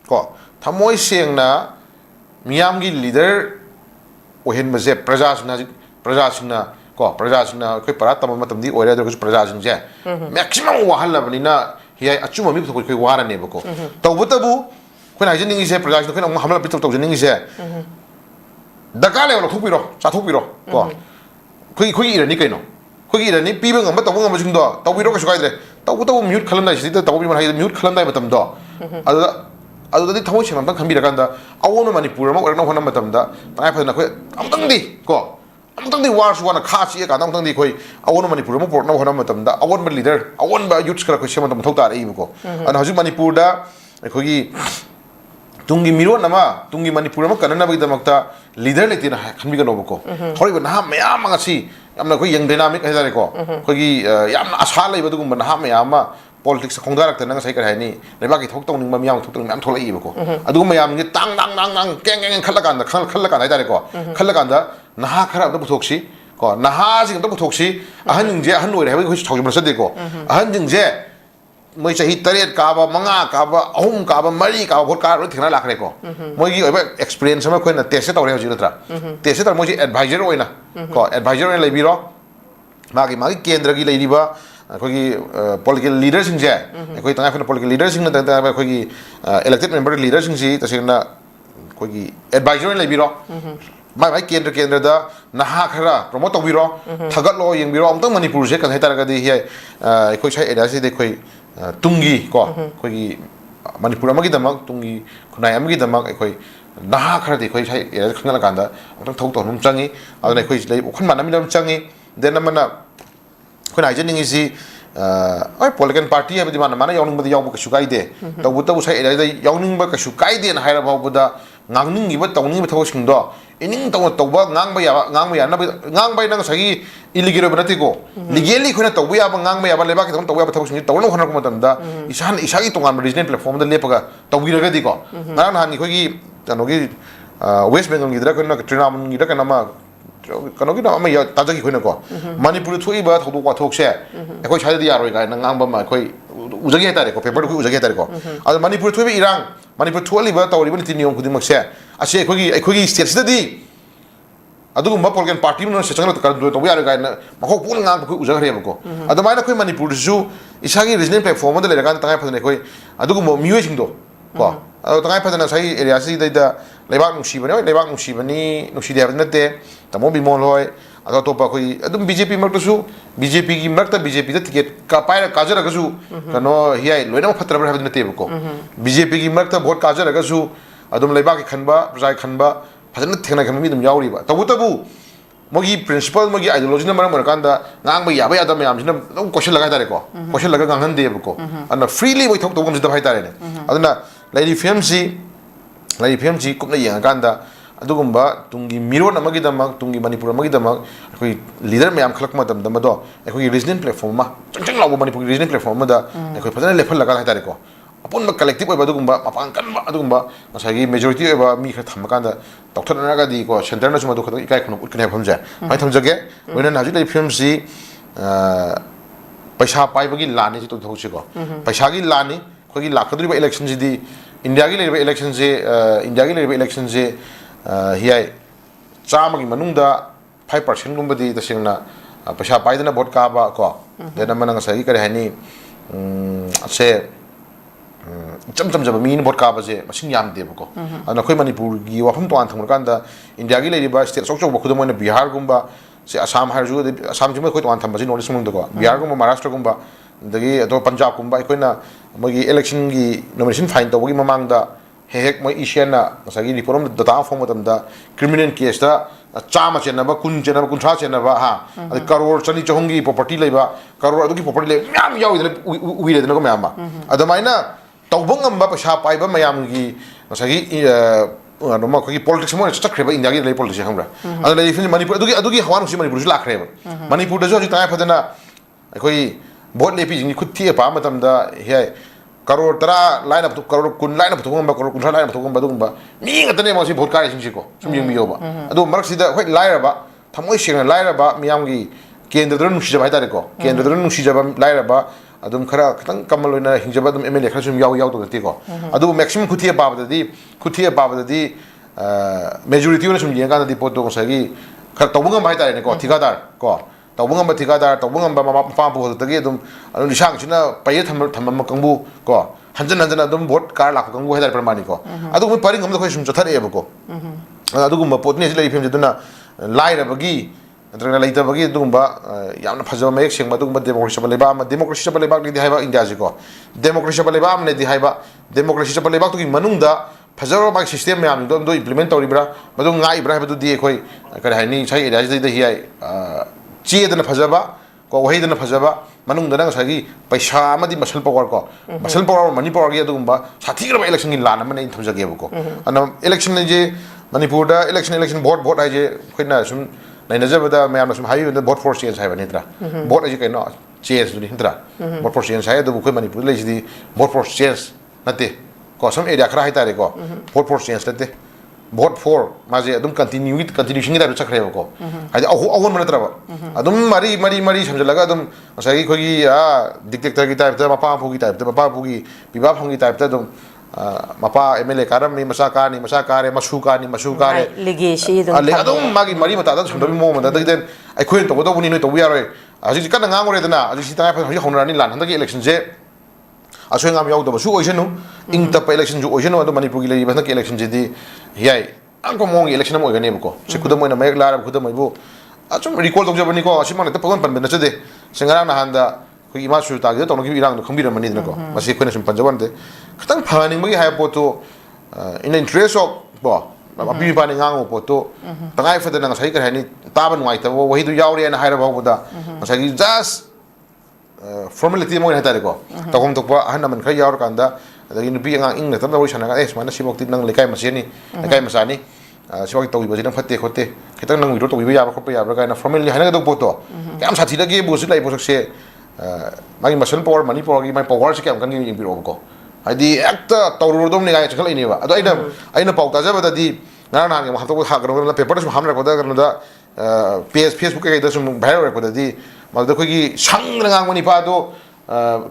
ko thamoi sing na miyam gi leader o hen ma je praja sing na ko praja sing na khoi para tam matam di oira da ko praja sing je maximum wa hal na bani na HEEYAI achuma mi ko wa ra ne ba ko tabu khoi jin ngi se production khoi na hamla pitok tok jin ngi se daka le lo thupiro cha thupiro ko khoi irani kaino khoi irani pi ba ngam ba ngam jing do tawiro ka sukai dre tawu mute khalam dai si tawu bi man hai mute khalam dai matam do adu di thamoi chama bang khambira kan da awon manipur ma orna hona matam da tai pha na khoi amtang di ko amtang di war su wana kha chi ka amtang di khoi awon manipur ma por na hona matam da awon ba leader awon ba youth kara khoi chama matam thok ta rei ko an haju manipur da khoi tungi miron nama tungi manipur ma kanana ba damakta leader le tin khanbi ga no ko hori ba na me ama ngasi amna khoi yang dynamic hai dare ko khoi yamna asha lai ba dugum ba na me ama politics khongdarak ta nang sai ka hai ni leba ki thok tong ning ma myam thok tong myam tholai ba ko adu ma yam ni tang keng khallakan da hai dare ko khallakan da na khara da buthok si ko naha sing to thoksi ahan jing je ahan oi hai ko thau jam sade ko ahan jing je moi chahi taret ka ba manga ka ba ahum ka ba mari ka bot ka ro thina lakre ko moi gi oiba experience ma ko na test ta ore ji tra test ta moi ji advisor oina ko advisor lai bi ro magi kendra gi lai ri ba ko gi political leader sing je ko tanga fa political leader sing na ta ko gi elected member leader sing ji ta sing na ko gi advisor lai bi ro mai kendra da naha khara promote to bi ro thagat lo yeng bi ro amtang manipur je kan hai tar ga di hi ko chai area se de koi tungi ko koi manipur amagi damak tungi khunai amagi damak koi naha khara de koi chai area khangala kanda amtang thau to num changi adana koi lei khun manami lam changi den amana khunai je ningi si oi political party ha bidi mana yawning badi yaw ka shukai de tabu chai area da yawning ba ka shukai de na haira ba da ngangning gi ba tawning ba thau sing do ining tawba ngang ba na ngang ba nang sagi illegal ba nati ko legally khona tawba ya ba ngang ba leba ki tawba ba thawsing tawno khona ko matam da isagi tongan regional platform da lepaga tawbi raga di ko nang han khoi gi tano gi west bengal gi dra ko na trinam gi da kana ma kano gi na ma ya ta gi khona ko manipur thui ba thodu ko thok se khoi chai di yaroi ga nang ba ma khoi uzagi ha tare ko paper ko uzagi ha tare ko ad manipur thui bi irang manipur tholi ba tawri ba ni niom khudi mak se ase khoi gi state da di adu ma political party no se changla ka do to ya ga na ma ko pul ngang ko uzag re ko adu mai na khoi manipur ju isagi regional platform da le ga ta ga khoi adu mo miwe sing do ko adu ta ga sai area si da lebak nung si bani nung si dia na te tamo bi mon loi adu to pa khoi adu BJP mak to su BJP gi mak ta BJP da ticket ka pai ra ka jara ga su kano HEEYAI loina ma phatra ba na te ko BJP gi mak ta vote ka jara ga su adum lebak ki khanba projai khanba फजन थेना खम मी दम यावरी बा तबु मोगी principal मोगी ideology न मरम कांदा ngang ba yaba yada mayam sina dum question laga tare ko question laga ngang han de ko ana freely boy thok to gam jida bhai tare ne aduna lady FMC kupna yang kanda adugumba tungi miro na magi damak tungi manipur magi damak koi leader mayam khalak ma dam do koi regional platform ma chang lawo manipur regional platform ma da koi fajana level laga tare ko apun ba collective ba adugumba mapang kan ba adugumba masagi majority ba mi kha tham kanda doctor na ga di ko center na suma do khadoi kai khunu ut kan pham ja mai tham jage wena na ji lai FMC paisa pai bagi lani to thochi ko paisa gi lani khoi gi lakhdri ba election ji di india gi le election je HEEYAI chama gi manung da 5% gum badi ta singna paisa pai dana vote ka ba ko dena manang sai kare hani se cham jaba min vote ka ba je masing yam de ko ana khoi manipur gi wafam to an thang kan da india gi le ba state sok sok ba khudam na bihar gum ba se assam har ju assam ju khoi to an tham ba ji north mung ko bihar gum maharashtra gum ba dagi to punjab gum ba khoi na mogi election gi nomination fine to gi mamang da hek moi isian na masagi reform data form tam da criminal case da chama chena ba kun chena ba kun tha chena ba ha adi crore chani chahungi property leiba crore adu gi property le myam yaw ide ui le na ko myam ba adamai na tawbang amba paisa pai ba mayam gi masagi no ma ko gi politics mo chakre ba india gi le politics hamra adu le fin manipur adu gi hawan si manipur ju lakre ba manipur da jo ji ta phadana khoi vote le pi jing khut thi pa matam da HEEYAI crore tara line up to crore kun line up to gum ba crore kun line up to gum ba dum ba mi ngatane mo si vote ka sing si ko sum yeng mi yo ba adu marak si da hoi laira ba thamoi sing laira ba miyam gi kendra dron nusi jaba tare ko kendra dron nusi jaba laira ba adum khara khang kamal loina hingjaba dum MLA khara sum yaw to ti ko adu maximum khuthia ba da di majority na sum yeng ka di pot to ko sagi khara tawbung ba tare ne ko thikadar ko tawbung ba thikadar tawbung ba ma pa bu ta gi dum anu sang china pai tham kangbu ko hanjan adum vote kar la kangbu hedar pramani ko adu mo paring ngam khoi sum chathare e ko adu gum pot ne silai phim jaduna laira bagi adra laita bagi dum ba yamna phajaba mayek sing ba dum ba democracy ba leba ni haiba india ji ko democracy ba leba ne di haiba democracy ba leba to gi manung da phajaba ba system yam do implement toribra madum ngai ibra ba du di khoi kar haini sai area ji da HEEYAI che dana phajaba ko wahai dana phajaba manung dana sagi paisa amadi masal power ko masal power manipur gi adum ba sathi gra election gi lana mane thamjage ko ana election je manipur da election vote ai je khoina sum naina jabada mayam sum hayu da vote for change hai bani tra vote ai kai no change du ni tra vote for change hai da khoi manipur le ji vote for change nate ko some area khara hai tare ko vote for change nate vote for maje adum continuation gi da chakre ko hadi ahon mana traba adum mari samjalaga adum masagi khogi dictator gi type ta mapa phu gi type ta mapa phu gi biba phang gi type ta adum mapa MLA karam ni masaka re masuka re legacy adum magi mari mata da sundami mo mata da den ai khoin to do buni no to wi aroi aji kan nga ngore dana aji ta fa honrani lan handa gi election je asoi ngam yaw do su oisenu ing ta pa election ju oisenu ado manipur gi lei ba ki election je di HEEYAI angko mong election mo ga ne ko se kudam moina mek lar kudam mai bu achum recall to jabani ko asimang ta pagon pan ben chade sengara na handa ko ima su ta ge to no ki irang no khambira mani dina ko masi ko ne sum panjawan de khatang phani magi ha po to in the interest of bo api pa ni ngang po to tangai fa de na sai ka hani ta ban wai ta wo hi du yaw re na haira ba da sai just formality mo na ta ko ta kom to pa han man kha yaw kan da adagi nupi nga ing na tam da wisana ga mana sibok ti nang lekai masini lekai masani sibok to wi bajina phatte khotte khitang nang wi to wi ya ba khoppa ya ba na formally hana ga do poto kam sathi da ge bu su lai bo se magi masal power money power gi mai power se kam kan gi biro ko hadi acta tawru dom ni ga chakal ini ba ado aina pau ta jaba da di na na ga ha to ha ga paper su hamra ko da ga da Facebook ga da su viral ko da di ma da ko gi sang ngang mani pa do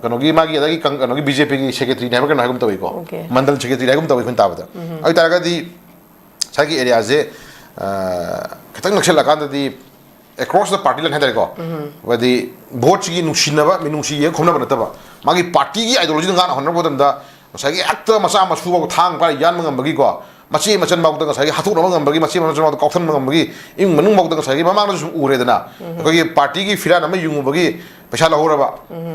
kanogi magi adagi kanogi BJP gi secretary ne kan hagum tawi ko mandal secretary hagum tawi kun tawada ai taraga di sagi area je khatang nakshala kan di across the party line hadare ko wadi vote gi nungsinaba minungsi ye khomna banataba magi party gi ideology ngana honor bodam da sagi actor masa masu ba thang pa yan mangam bagi ko machi machan ba da sagi hatu ngam bagi machi machan ba kauthan ngam bagi ing manung ba da sagi mamang su ure dana ko gi party gi firan ama yung bagi pesa lahora ba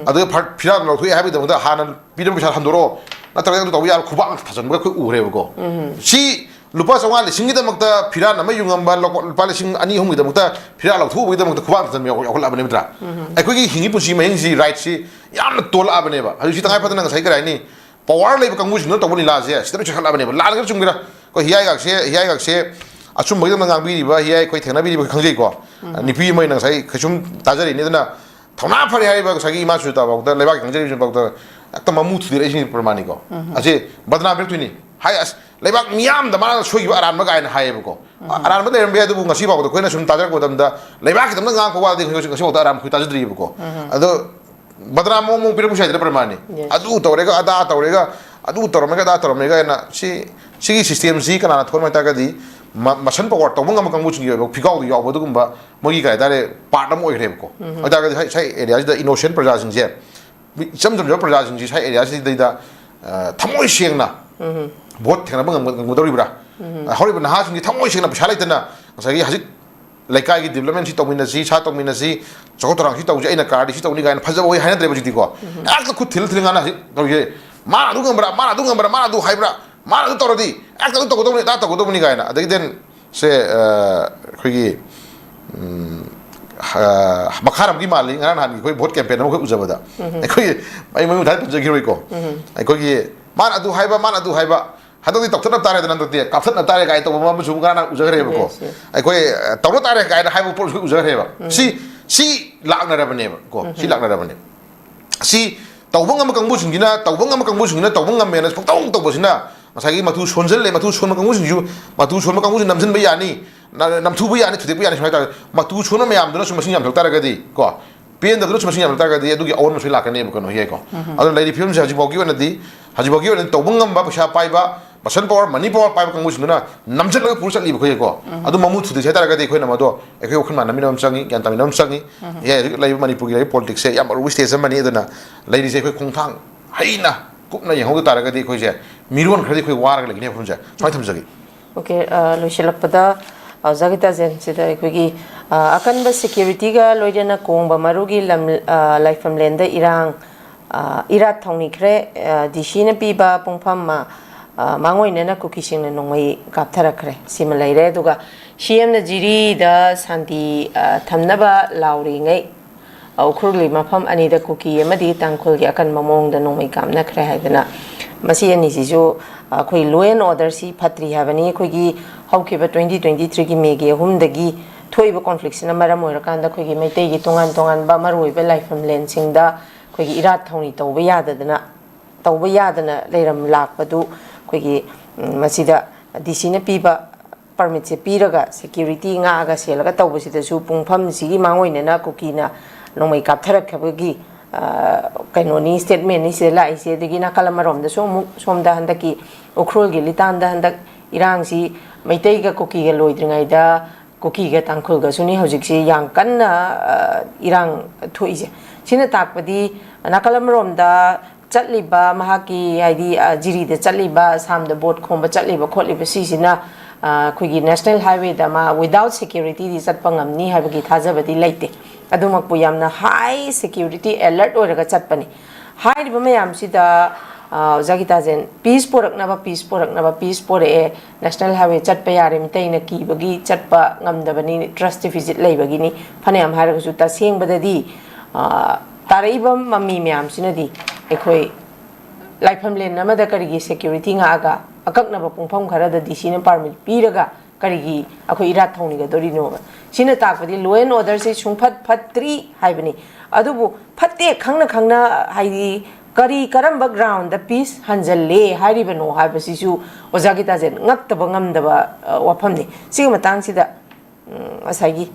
adu firan lo thui habi da hanan pidam pesa handoro na tara da wi al khubang thasan ba ko ure ko si lupa sawal singi da makta firan ama yung amba lupa sing ani hum da makta firan lo thu bi da makta khubang thasan ya ko la bane mitra ai ko gi hingi pusi mai si right si yam tol abane ba haju si tangai pa da sai krai ni power le ka ngus no to boni la je sta chakhala bane ba la ga chungira ko HEEYAI ga se achum bai da ngang bi ba HEEYAI ko thena bi ba khangjei ko nipi mai nang sai khachum tajari ni da thona phari hai ba sagi ma chu ta ba da leba khangjei ju ba da ta mamu thu dire sin pramani ko ase badna ber tuini hai as leba miam da ma soi ba aran ma ga na hai ba ko aran ma da be du ngasi ba ko koina sum tajar ko dam da leba ki dam ngang ko wa de ngasi ko da aran khu tajri ba ko ado badna mo pir mu sai da pramani adu tawrega ada tawrega adu tormega da tormega na si system si kana thon mai ta ga di masan power to manga makang buching yo phigau yo bodu gumba mogi ga dare partam oi rem ko ada ga sai area da innocent praja sing je cham jo praja sing ji sai area si da thamoi siang na bot thena bang ngudori bra hori na ha sing thamoi siang na phalai tana sai hajik laikai gi development si tomina si sa tomina si chotorang si tawje ina card si tawni ga na phajabo hoi haina dre bujiti ko ak ku thil ngana to ye mana du ngambra mana du haibra mana du torodi ak du to godoni ta to godoni ga na adagi den se khogi makharam gi mali ngana han gi khoi vote campaign mo khoi ujabada khoi ai mai thai pajagi roi ko ai khoi mana du haiba hadoi tokthana tare dan te kapthana tare ga to ma mu ngana ujagre ko ai khoi tawro tare ga haiba por ujagre ba si lakna ra bane ko si lakna ra bane si tawbang am kang busing gina tawbang am mena tawng to bosina masagi matu sonjel le matu son kang busing ju matu son kang busing namsen be yani namthu be yani thude be yani smai ta matu son me am dona sum masing yam thak tara ga di ko pen da dona sum masing yam thak tara ga di adu gi awon masai lakane ko no ye ko adu lai di film ja ji bogi wana di haji bogi wana tawbang am ba pasa pai ba masan power money power pai kang busing na namsen la pur sat li ko ye ko adu mamu thude sai tara ga di khoi na ma do e khoi khun ma nami nam sangi kyan tami nam sangi ye lai manipur gi lai politics se yam ru stage mani dona lai di se khoi khong thang haina kupna yang hoda tara ga di khoi je miron khadi khoi war ga le ne phun je smai tham jagi okay loishilappada GITAJEN sida khoi akan ba security ga loidena kongba marugi laifam lenda irang irat thongni khre DC na piba pungpham ma mangoi na kukising na nongmai kapthara khre simalai re duga CM na jiri da santi thamnaba lauri ngai aukhurli mafam ani da kuki amadi tangkhul gi akan mamong da nongmai kamna khre haidana masi ani si jo khoi law and order si phatri habani khoi gi hauki ba 2023 gi mege humdagi thoiba conflict na maram oirakan da khoi gi maitai gi tongan ba maroi ba life len sing da khoi gi irat thongni tawba yadana leiram lakpadu khoi gi masida DC na piba permit se piraga security nga aga selaga tawbasida su pungpham sigi mangoinena kukina nomai kaptharak khabagi kainoni statement ni se lai se digina kalamarom da somda handaki ukrol gi litan da handak irang si maitai ga kuki ga loidringai da kuki ga tangkhul ga suni hojik si yang kanna irang thoise sina takpadi nakalamarom da chatliba mahaki haidi jiri de chatliba samda boat khomba chatliba khotliba sisina khoi national highway da ma without security di chatpa ngamni habagi thajabadi laite adumakpu yamna high security alert oraga chatpani high riba mayam sida GITAJEN peace pore national highway chatpa yare mitai na ki bagi chatpa ngamdabani trust visit laibagi ni phanayam haraga su ta sengbadadi taraibam mami mayam sinadi ekhoi laifam len namada karigi security nga aga akaknaba pungpham kharada DC na permit piraga karigi akhoi irat thongni ga dorino sina takpadi law and order se sungphat phatri haibani adubu phatte khangna haidi kari karamba ground the peace hanjalle haribano haibasisu GITAJEN ngaktaba ngamdaba waphamni sigi matang sida asagi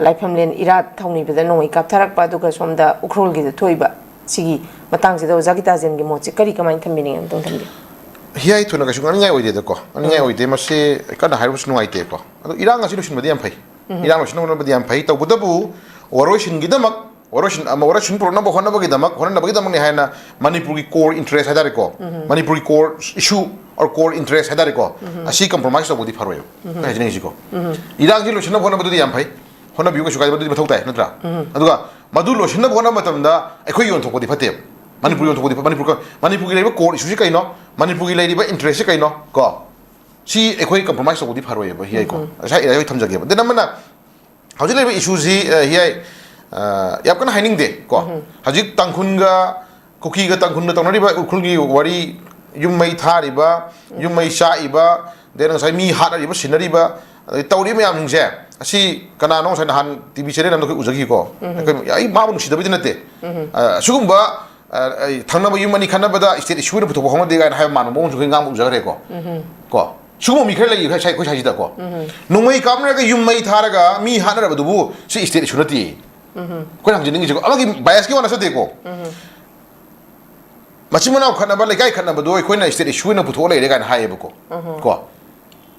laifam len irat thongni beda noi kaptharak pa duga somda ukrol gi thoiba sigi matang sida GITAJEN gi mochi kari kamai thambini am tong thambi HEEYAI thuna ka sungan ngai oide ko ngai oide mase kana hairus nu aite ko ado irang asi lusin badiam phai irang lusin nu badiam phai to budabu oroshin gidamak oroshin pro na bo hona bagi damak hona bagi damak ni haina manipuri core interest hadare ko manipuri core issue or core interest hadare ko asi compromise to bodi pharoyo ka jini ji ko irang ji lusin hona bodi yam phai hona biu ka sukai bodi mathau tai natra aduga madu lusin hona matamda ekhoi yon thokodi phate manipur yon thokodi manipur gi leiba core issue kaino manipur gi leiba interest kaino ko si ekhoi compromise to bodi pharoyo ba HEEYAI ko sai ira yoi thamjage ba denamana hauji leiba issue ji HEEYAI yap kana haining de ko hajik tangkhun ga kuki ga tangkhun na tangri ba ukhul gi wari yummai thari ba yummai shai ba den sai mi hat ari ba sinari ba tawri me am hingse asi kana no sai han tv channel nam ko uzagi ko ai ma bu sidabidi nate sugumba thangna ba yumani khana ba da state issue ru puto homa de ga ha ma no mo ju ngam uzagare ko sugum mi khale lai sai ko sai da ko nungmai kamna ga yummai thara ga mi hanara ba dubu si state issue nati ko nang jining ji ko amagi bias ki wana sa de ko machimana khana ba lekai khana ba do ko na state issue na puto lai ga na ha ye ko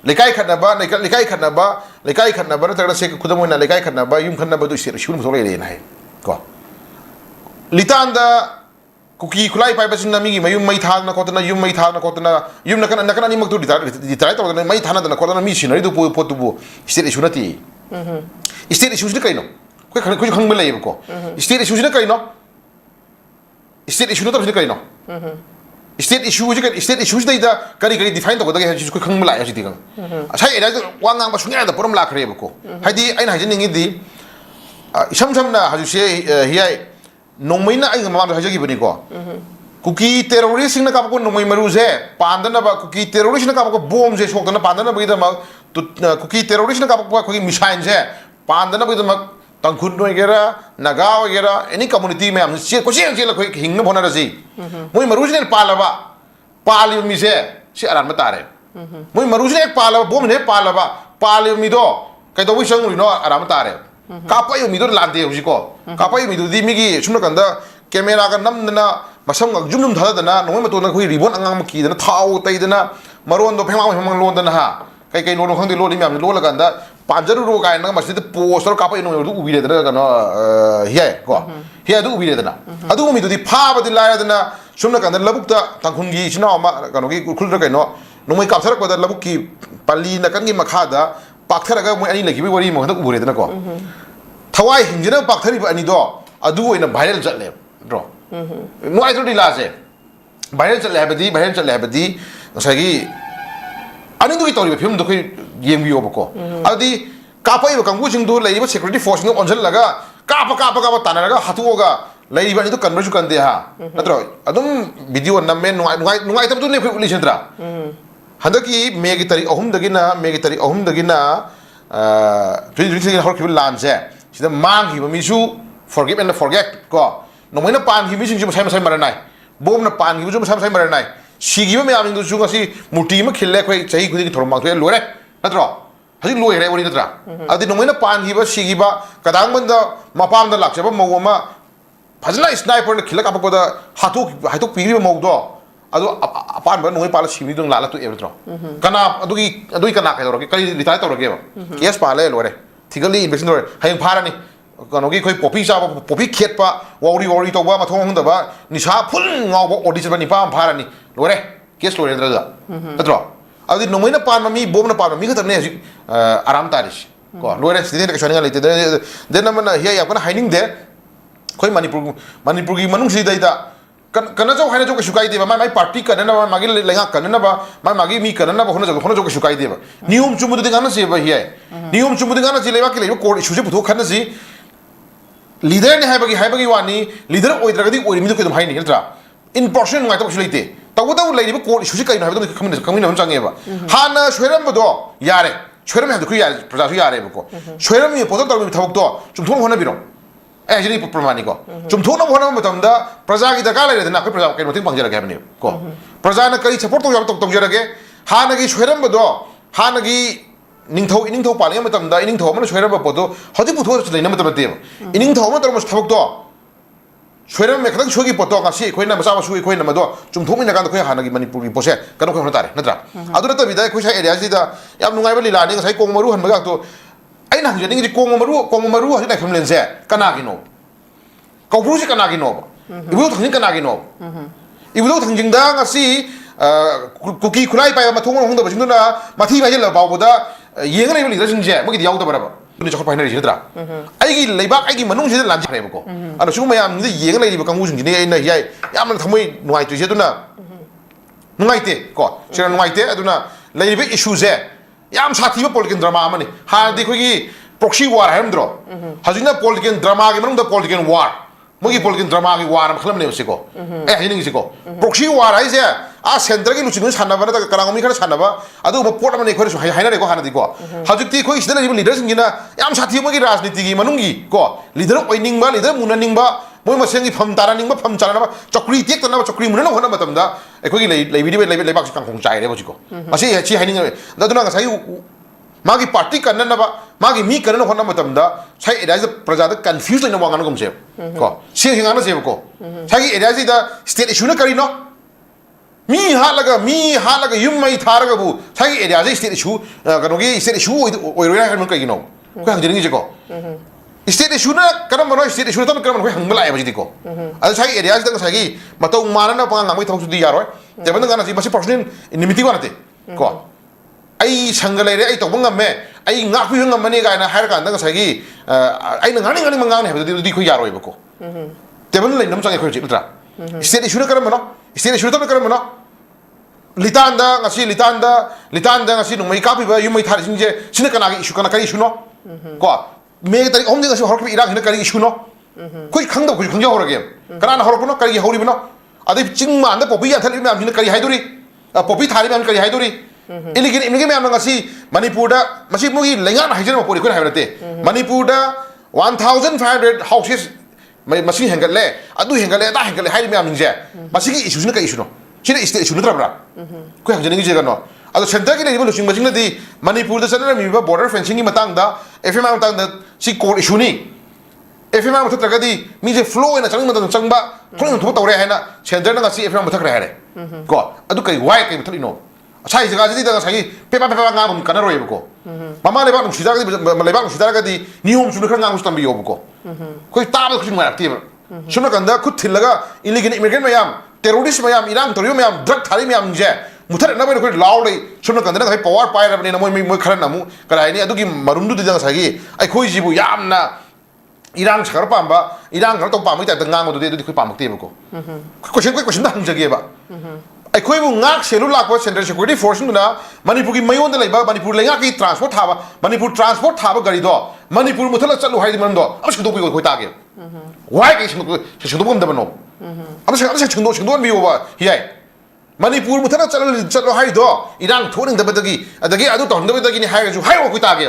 lekai khana ba na ta se ko khudamo na lekai khana ba yum khana ba do state issue na puto lai na hai ko litanda kuki khulai pai ba sinna mi gi mayum mai thang na ko na yum mai thang na ko na yum na kana ni mak tu ditrai to na mai thana na ko na mi sinari do po tu bu state issue na ti state issue ni kaino ko khang mai lai ko state issue ni kaino state issue to ni kaino state issue dai da kari define to ko da ko khang mai lai ji ti sai ida wangang ba sunya da poram la khare ko haidi aina hajin ningi di sam na haju se HEEYAI nongmai na ai ma hajagi bani ko kuki terrorist na ka ko nongmai maru je pandana ba kuki terrorist na ka ko bomb je sok na pandana ba da ma kuki terrorist na ka ko missile je pandana ba da ma tangkhun no gera naga gera any community me am se ko se la ko hingna bona ra ji moi maru je palaba pali mi je si aran ma tare moi maru je palaba bomb ne pali mi do kai do wi sang ri no aran ma tare kapa yo mi do lande ho ji ko kapa yo mi do di mi gi sumna kanda camera ga nam na masam ga jum thada dana no ma to na khoi ribbon angang ma ki dana thau tai dana maron do phemang lon dana ha kai lo khang de lo ni myam lo la kanda panjaru ro ga na masjid poster kapa yo no du ubi dana ga no HEEYAI ko HEEYAI du ubi dana adu mi do di pha ba di la dana sumna kanda labuk ta tangkhun gi china ma ga no gi khul ra kai no mai kap sarak ba da labuk ki pali na kan gi makha da paktharaga moi ani lagi wari mo hak ubure dana ko thawai hinjina pakthari ba ani do adu oina viral chatle ro no ai thodi la se viral chatle habadi sagi ani du ki tori film do kai yem gi obko adi kapai ba kangu jing do lai ba security force no onjal laga kapa tanaraga hatuoga lai ba ni do conversion kan de ha natro adum video namme nuai tam tu ne khoi uli sentra handaki megi tari ahum dagina 2023 hor kibul lan je sida mang hi mi su forgive and forget ko no mai na pan hi mi sing ju sai maranai bom na pan hi ju sai maranai si gi me am du su ngasi muti ma khille khoi chai khudi ki thormang thoi lore नत्रो हजिक लोइरे वरी नत्रा अदि नोंगैना पानगिबा सिगिबा कदांगमंदा मपामदा लाक्चबा मौमा फजना sniper खिलक अपपदा हाथोक पीरिबा मौदो अदो अपानबा नोंगै पाला सिमिदों लाला तो एबत्रो कना अदुगी कना कैदोरके करी रिटायर तोरके केस पाले लोरे थिगली इन्वेस्टिंग लोरे हयं फारानी कनोगी खोई पॉपी चाबा पॉपी खेतपा वाउरी तौबा मथों हंगदबा निशा फुल ngawba ऑडिशन निपा फारानी लोरे केस लोरे नत्रा नत्रो अदि नोंगैना पान मी बोमना पान मी खतरने हजि आराम तारिश को लोरे सिदे के शनिगा लेते दे नमना हिया यापना हाइनिंग दे खोई मणिपुर की मनुंग सिदैदा कना जो हाइना जो के सुकाई देबा माई पार्टी कनना मागी लेंगा कनना बा मागी मी कनना बा होना जो के सुकाई देबा नियम चुमुद दिगाना से बा हिया नियम चुमुद दिगाना से लेबा के लेबा कोड इशू से पुथो खना से लीडर ने हाइबगी वानी लीडर ओइद्रगदी ओइरिमिदो के दम हाइनि नत्रा इन पर्सन नगाय तो लेते तबुदा लेबा कोड इशू से कइनो हाइबदो खमिन चांगेबा हाना सोयरमबदो यारे सोयरम हादु यारे प्रजा यारे बको सोयरम ये पोतो तब थबक तो चुमथों होना बिरो ए जनी प्रमाणी को चुमथों होना मतमदा प्रजा की दरकार लेदना कोई प्रजा के मथिं पंगजरगे हाबनि को प्रजा न कई सपोर्ट तो जरगे हानगी सोयरमबदो हानगी निंगथौ पालिंग मतमदा इनिंगथौ मन सोयरम पोतो हजि पुथो लेना मतम देब इनिंगथौ मन तरम थबक तो सोयरम में खतंग सोगी पोतो गासी खोइना मसा सुई खोइना मदो चुमथोमिना कान खोइ हानगी मणिपुरी पोसे कनो खोइ तारे नत्रा अदु नत बिदा खोइ एरिया सिदा याम नुंगाइबा लीलानि गसाइ कोंगमरु हनबगा तो अइना हंजनिंग जि कोंगमरु हजि नाइ खमलेनसे कनागिनो कौब्रुसि कनागिनो इबुदो थंजिं कनागिनो इबुदो थंजिंदा गासी कुकी खुलाई पाइ मथोंग होंदबा सिंदुना माथि बाइजे लबावबदा येंग लेबा लीडर सिंजे मगि यावदबराबा नि चखर फाइनरि सिद्रा आइगी लेबाक आइगी मनुंग सिदा लानजारेबको अनु सुगु मयाम नि येंग लेबा कांगु सिंजिने आइना हियाय यामना थमoi नुवाइतुसे दुना नुवाइते को सिरा नुवाइते अदुना लेबा इशू जे याम साथीबा पॉलिटिकल ड्रामा आमनि हादि खोगी प्रॉक्सी वार हामद्रो हजिना पॉलिटिकल ड्रामा के मनुंग द पॉलिटिकल वार मोगी पॉलिटिकल ड्रामा की वार हम खलम नेसिको ए हिनिंग सिको प्रॉक्सी वार हाइसे आ सेंटर की लुचिनु सानबा न करांगमी खरा सानबा अदु पोर्ट अमने खोर हाइना रेको हाना दिको हजुक्ति खोई सिदा लिबा लीडर सिंगिना याम साथी मोगी राजनीति की मनुंगी को लीडर ओइनिंगबा लीडर मुननिंगबा मोय मसेंगी फम तारानिंगबा फम चारानबा चक्री टेक तनबा चक्री मुनन होना मतमदा एखोगी लेबिदि लेबाक कांखों चाइरे बजिको मसे हेची हाइनिंग ददुना गासाई मागी पार्टी कन्ननबा मागी मी कन्नन होना मतमदा साइ एरिया प्रजा द कंफ्यूज लेना वांगन गुमसे को से हिंगाना सेबको सागी एरिया द स्टेट इशू न करिनो मी हालगा युम मई थारगबु सागी एरिया स्टेट इशू कनोगी स्टेट इशू ओइरोया हन कइनो को हंजरिंग जेको स्टेट इशू न करम बनो स्टेट इशू तम करम को हंगबला आइबा जिदिको अद सागी एरिया द सागी मतौ मानना पांगा नगामै थौसुदि यारोय जेबन गाना जि बसी पर्सनल निमिति वानते को आई संग लेरे आई तौबं ngame I ngakpi ngamani gaina hair kan da sagi ai ngani mangang ne habdi di khoi yaroi bako tebon le nam changi khoi chitra state issue karam no state issue to karam no litanda ngasi numai kapi ba yumai thar sinje sina kana gi issue kana kari issue no ko me tari om de ngasi horok irang hina kari issue no koi khangda koi khangja horage kana na horok no kari gi hori bino adi chingma anda popi ya thali me am hina kari haiduri popi thali me am kari haiduri इनके ma'am Manipur मुगी लेंगान Huygens मपोरी कोई हाइबते Manipur 1500 houses मसी हेंगले अदु हेंगले दा हेंगले high ma'am निजे मसीगी issues न कई issue नो सिने state issue नत्रबरा कोई हाइजन जेगा नो अदु सेंटर की लेबल लुसिंग मसिंग नदी मणिपुर द सनर मिबा बॉर्डर फेंसिंग की मतंग दा एफएम मतंग दा सी कोड इशू नी एफएम मतत्रगदी मीजे फ्लो इन चंग मतंग चंगबा थोंग थो तौरे हैना सेंटर न सी एफएम मतक रहे को अदु कई वाई कई मतली नो साइ जगह जदी दा साइ पेपा गाम कना रोयबको ममा लेबा नुसिदागदी लेबा नुसिदागदी नियम सुन खर गाम तंबी योबको कोई ताब खुश मारती सुन कंदा खुद थिलगा इलीगल इमिग्रेंट मयाम टेररिस्ट मयाम इरान तोरियो मयाम ड्रग थारी मयाम जे मुथर नबे कोई लाउड सुन कंदा ना पावर पाइ रबने न मोय खर नमु कराइनी अदुगी मरुंदु दिदा साइ आई खोइ जिबु यामना इरान सकर पांबा इरान खर तो पामै ता गांगो दुदे दुदि खोइ पामक्तेबको क्वेश्चन दा हंजगेबा अखोइबु ngak selu lakwa central security force na manipur gi mayon da laiba manipur lenga ki transport thaba manipur transport thaba gari do manipur muthala chalu haidi man do amse do bi ko ta ge why ke shu do bom da bano amse chungdo bi wa hiyai manipur muthala chalu haidi do irang thoning da badagi adagi adu ton da badagi ni hai ju hai ko ta ge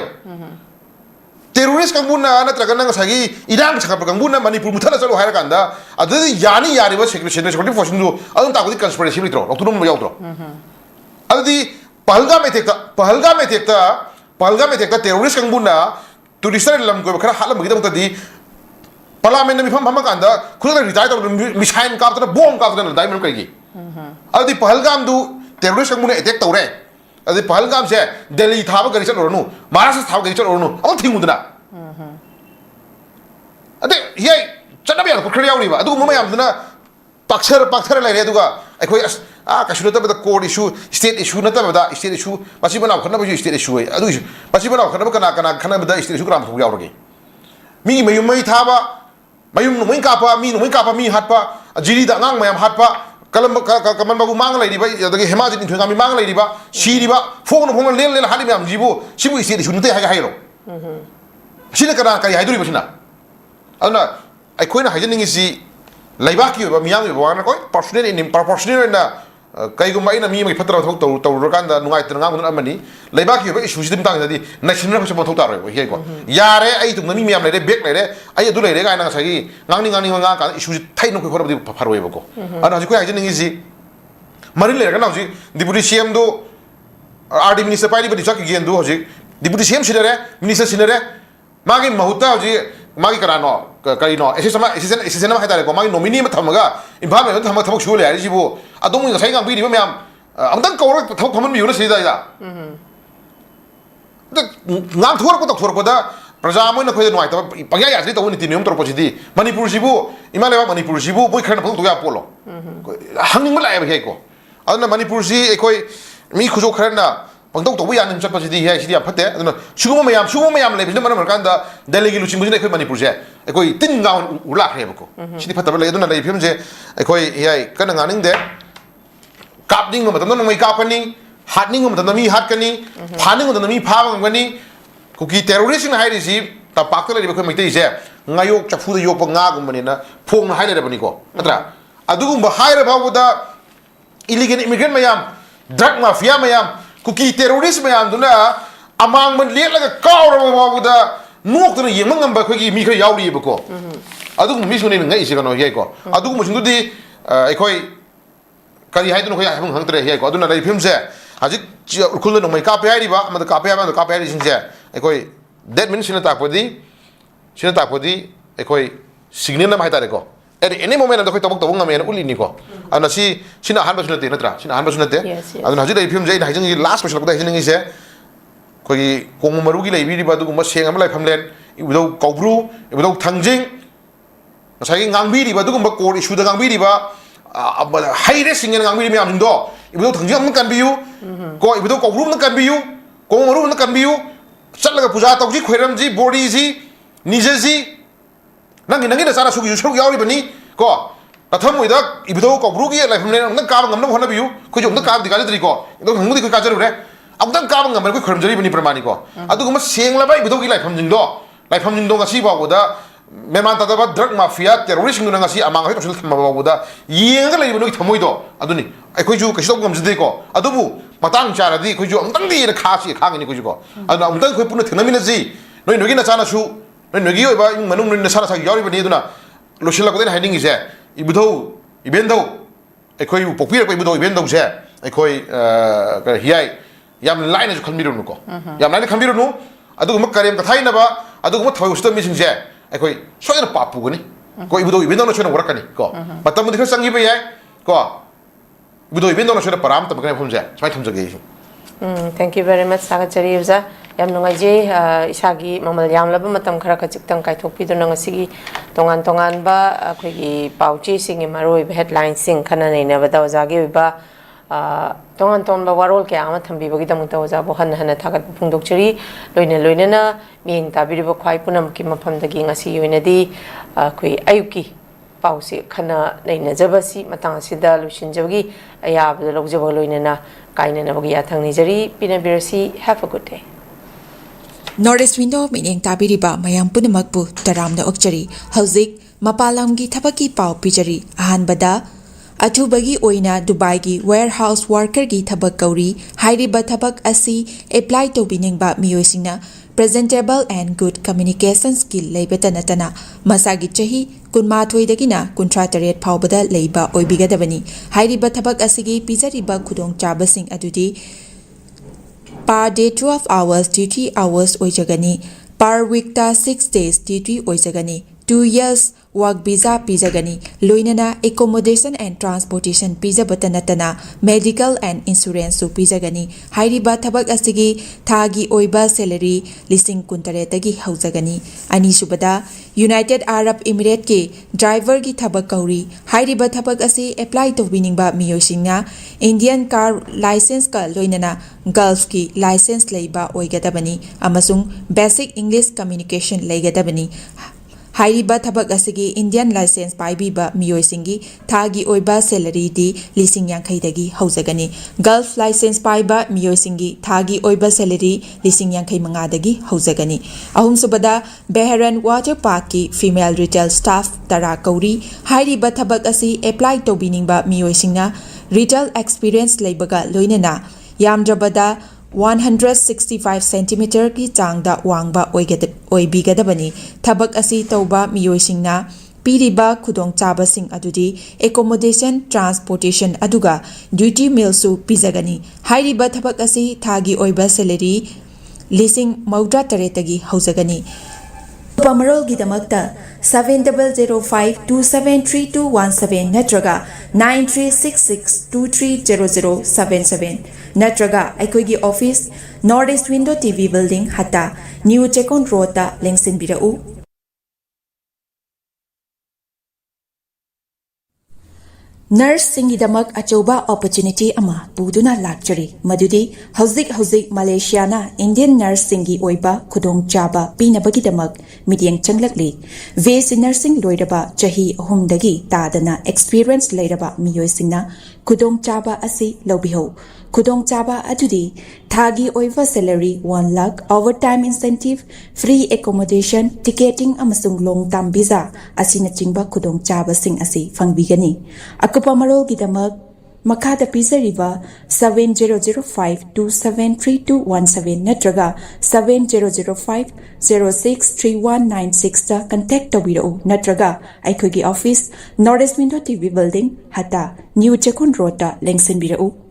terrorist kanguna na tragana sagi irang sakap kanguna manipur muthala chalu haira kanda adadi yani yari ba security force nu adum ta ko conspiracy litro oktunum yautro adadi pahalga me tekta Pahalgam attack terrorist कंबुना tourist लम को खरा हालम गिदमतदी parliament मिफम हमकांदा खुद retire तब missile कापतना bomb कापतना दाइमन कइगी अदि पहलगाम दु terrorist कंबुना attack तौरे अदि पहलगाम से दिल्ली थाबा गरि चलरनु महाराष्ट्र थाबा गरि चलरनु अल थिंगुदना अदि ये चनबे यार खरे यावरिबा अदु ममयामदना पाक्सर लाइरे अदुगा अखोय कशु नतबदा कोड इशू स्टेट इशू नतबदा स्टेट इशू पछि बनाव खनबा स्टेट इशू है अदु पछि बनाव खनबा कना खनबदा स्टेट इशू ग्राम थु यावरगे मी मयुमै थाबा मयुम नुमै कापा मी हाटपा जिरीदा अंगांग मयाम हाटपा कमन बाबू मांग लाइरिबा अदगे हेमाजिन थुंगामी मांग लाइरिबा सिरिबा फोन लेल हालि मयाम जिबो सिबु स्टेट इशू नते हाइरो सिना कना kai haiduri basina aduna aikoina haijaningi laibaki ba miyang ba wana koi personal in proportional na kai gum ina mi mai phatra thok to kan da nungai tanga ngun amani laibaki ba issue dim tang dadi national ko thok tar ro hi ko yare ai tum mi miyam le back le ai adu le ga na sagi ngangni nga ka issue thai no ko khorab di pharoi ba ko ana ji ko haijaningi mari le ga na ji deputy cm do RD minister pai di chak gen do ji deputy cm sinare minister sinare magi mahuta ji magi karano karino assistant ma haitare ko magi nominee ma thamaga imphal me thama thamok shule ari jibu adom ngi sai gang bi di myam amdang kawra thok thaman mi yuna sida ida ngam thor ko da praja mo na khoi noi ta pagya ya ta woni tinum tor posidi manipur jibu imale manipur jibu boi khana phok to ya polo hangning ma lai ba he ko adna manipur ji ekoi mi khujo khana pangtok to ya nim chapa sidi hai sidi apate aduna suguma mayam le bisna mana kan da delegi luchim bujine ekoi manipur je ekoi tin ga ula khre bako sidi phata le aduna le phim je ekoi hai kan nganing de kapding ma tamna mai kapani hatning ma tamna mi hat kani phaning ma tamna mi pha ngani kuki terrorist na hai risi ta pak le ekoi mai te je ngayok chafu da yok nga gum bani na phong na hai le bani ko atra adugum ba hai ra ba da illegal immigrant mayam drug mafia mayam kuki terrorist mayam duna amang man le la ka ro da nok tuna yeng ngam ba khoi mi khoi yauri ba ko adugum mi sune ngai ise kano ye ko adugum sing du di ekoi kari hai dun khoi hang hang tre ye ko aduna lai phim se ajik khul no mai ka pe ai ba ma ka pe ai sing se ekoi that means sina ta podi ekoi signal na mai ta re ko at any moment da khoi tabok ngam ya uli ni ko ana sina han ba sunate natra sina han ba sunate aduna hajida ifim jai na hajing last question ko da hajing se koi kong maru gi leibi ba du ma seng am lai phamlen ibdo kaubru ibdo thangjing sai ngangbi ri ba du ba ko issue da ngangbi ri ba hai re singen ngangbi ri am do ibdo thangjing am kan biu ko ibdo kaubru am kan biu kong maru am kan biu chatlaga puja tawji khoiram ji body ji nije ji nangi na sana sugi yauri bani ko katham ida ibdo ko brugi la famle nang ka ngam na hona biu ko jom da ka di ka tri ko do ngmu di ko ka jaru re amdang ka ngam ko khorm jari bani pramani ko adu gum seng la bai ibdo gi la famjing do ngasi ba da meman ta da drug mafia terrorist ngu ngasi amang ha to thama ba da yeng ga lai bani thamoi do aduni ai ko ju ka shi ngam jide ko adu bu matang chara di ko ju amdang di ra kha si khang ni ko ju ko adu amdang ko punu thina mina ji noi na sana su noi ba manung na sana sa yauri bani duna loshila ko den hiding is ibdo ibendo ekoi popira ko ibdo ibendo se ekoi hiyai yam line ju khambiru nu ko yam line khambiru nu adu ma karem ka thaina ba adu ma thoi ustam mising se ekoi soina papu gani ko ibdo ibendo no soina warakani ko patam dikha sangi ba yai ko ibdo ibendo no soina param tam kan phum se sai thum jage thank you very much sagachari uza yam nungai je isagi mamal yam laba matam khara ka chiktang kai thok pi do nang sigi tongan ba khoi gi pauchi sing e maroi headline sing khana nei na ba da jagi ba tongan ba warol ke ama thambi ba gi dam ta ja bo han thagat phungdok chiri loina na ming ta bi ba khwai punam ki mafam da gi ngasi yoina di khoi ayuki pausi khana nei na jabasi matang sida lushin jawgi aya ba logjaba loina na kaina na ba gi athang ni jari pina birasi have a good day Northeast Window meaning tabiriba mayam punamakpu taramna okchari hauzik mapalamgi thabaki pau pijari ahanbada athubagi oina Dubai gi warehouse worker gi thabak kauri hairiba thabak asi apply to biningba miyoisingna presentable and good communication skill leibeta natana masagi chahi kunmathoi dagina kuntrataret phawbada leiba oibigadabani hairiba thabak asigi pijariba khudong chabasing adudi per day 12 hours duty hours oijagani, per week ta 6 days duty oijagani, 2 years work visa pijagani, loinana accommodation and transportation pijabata natana, medical and insurance su pijagani, hairiba thabak asigi thagi oiba salary lising kuntaretagi haujagani, ani subada United Arab Emirates ke driver ki thabak kauri, hairiba thabak asi apply to biningba miyosingna Indian car license ka loinana Gulf ki license leiba oigadabani amasung basic English communication leigadabani. Hairiba thabak asigi Indian license paibiba miyoisingi thagi oiba salary di lising yankaidagi haujagani. Gulf license paiba miyoisingi thagi oiba salary lising yankai mangadagi haujagani. Ahum subada Beharan Water Park ki female retail staff tara kauri. Hairiba thabak asi apply to biningba miyoisingna retail experience leibaga loinana yamdrabada 165 centimeter ki changda wangba oibigadabani thabak asi tauba miyoisingna piriba khudong chabasing adudi accommodation transportation aduga duty meal su pizagani hairiba thabak asi thagi oiba salary lising maudra taretagi haujagani. Pamarol gidamakta 7005273217 natraga 9366230077 natraga aikoigi office Northeast Window TV building hata New Chekon Road ta lengsin birau. Nurse singidamak achoba opportunity ama buduna lakchari madudi hauzik Malaysia na Indian nurse singi oiba khudong chaba pinabagidamak midyang changlakli VC nursing loiraba chahi ahumdagi tadana experience leiraba miyoisingna khudong chaba asi lobiho khudong chaba adudi thagi oiva salary 1 lakh overtime incentive free accommodation ticketing amasung long term visa asina chingba khudong chaba sing asi fangbigani. Pamarol gidamak makada pizariba 7005273217 natraga 7005063196 ta contact tawirau natraga aikogi office Northeast Window TV building hata New Chekon Road ta lengsin birau.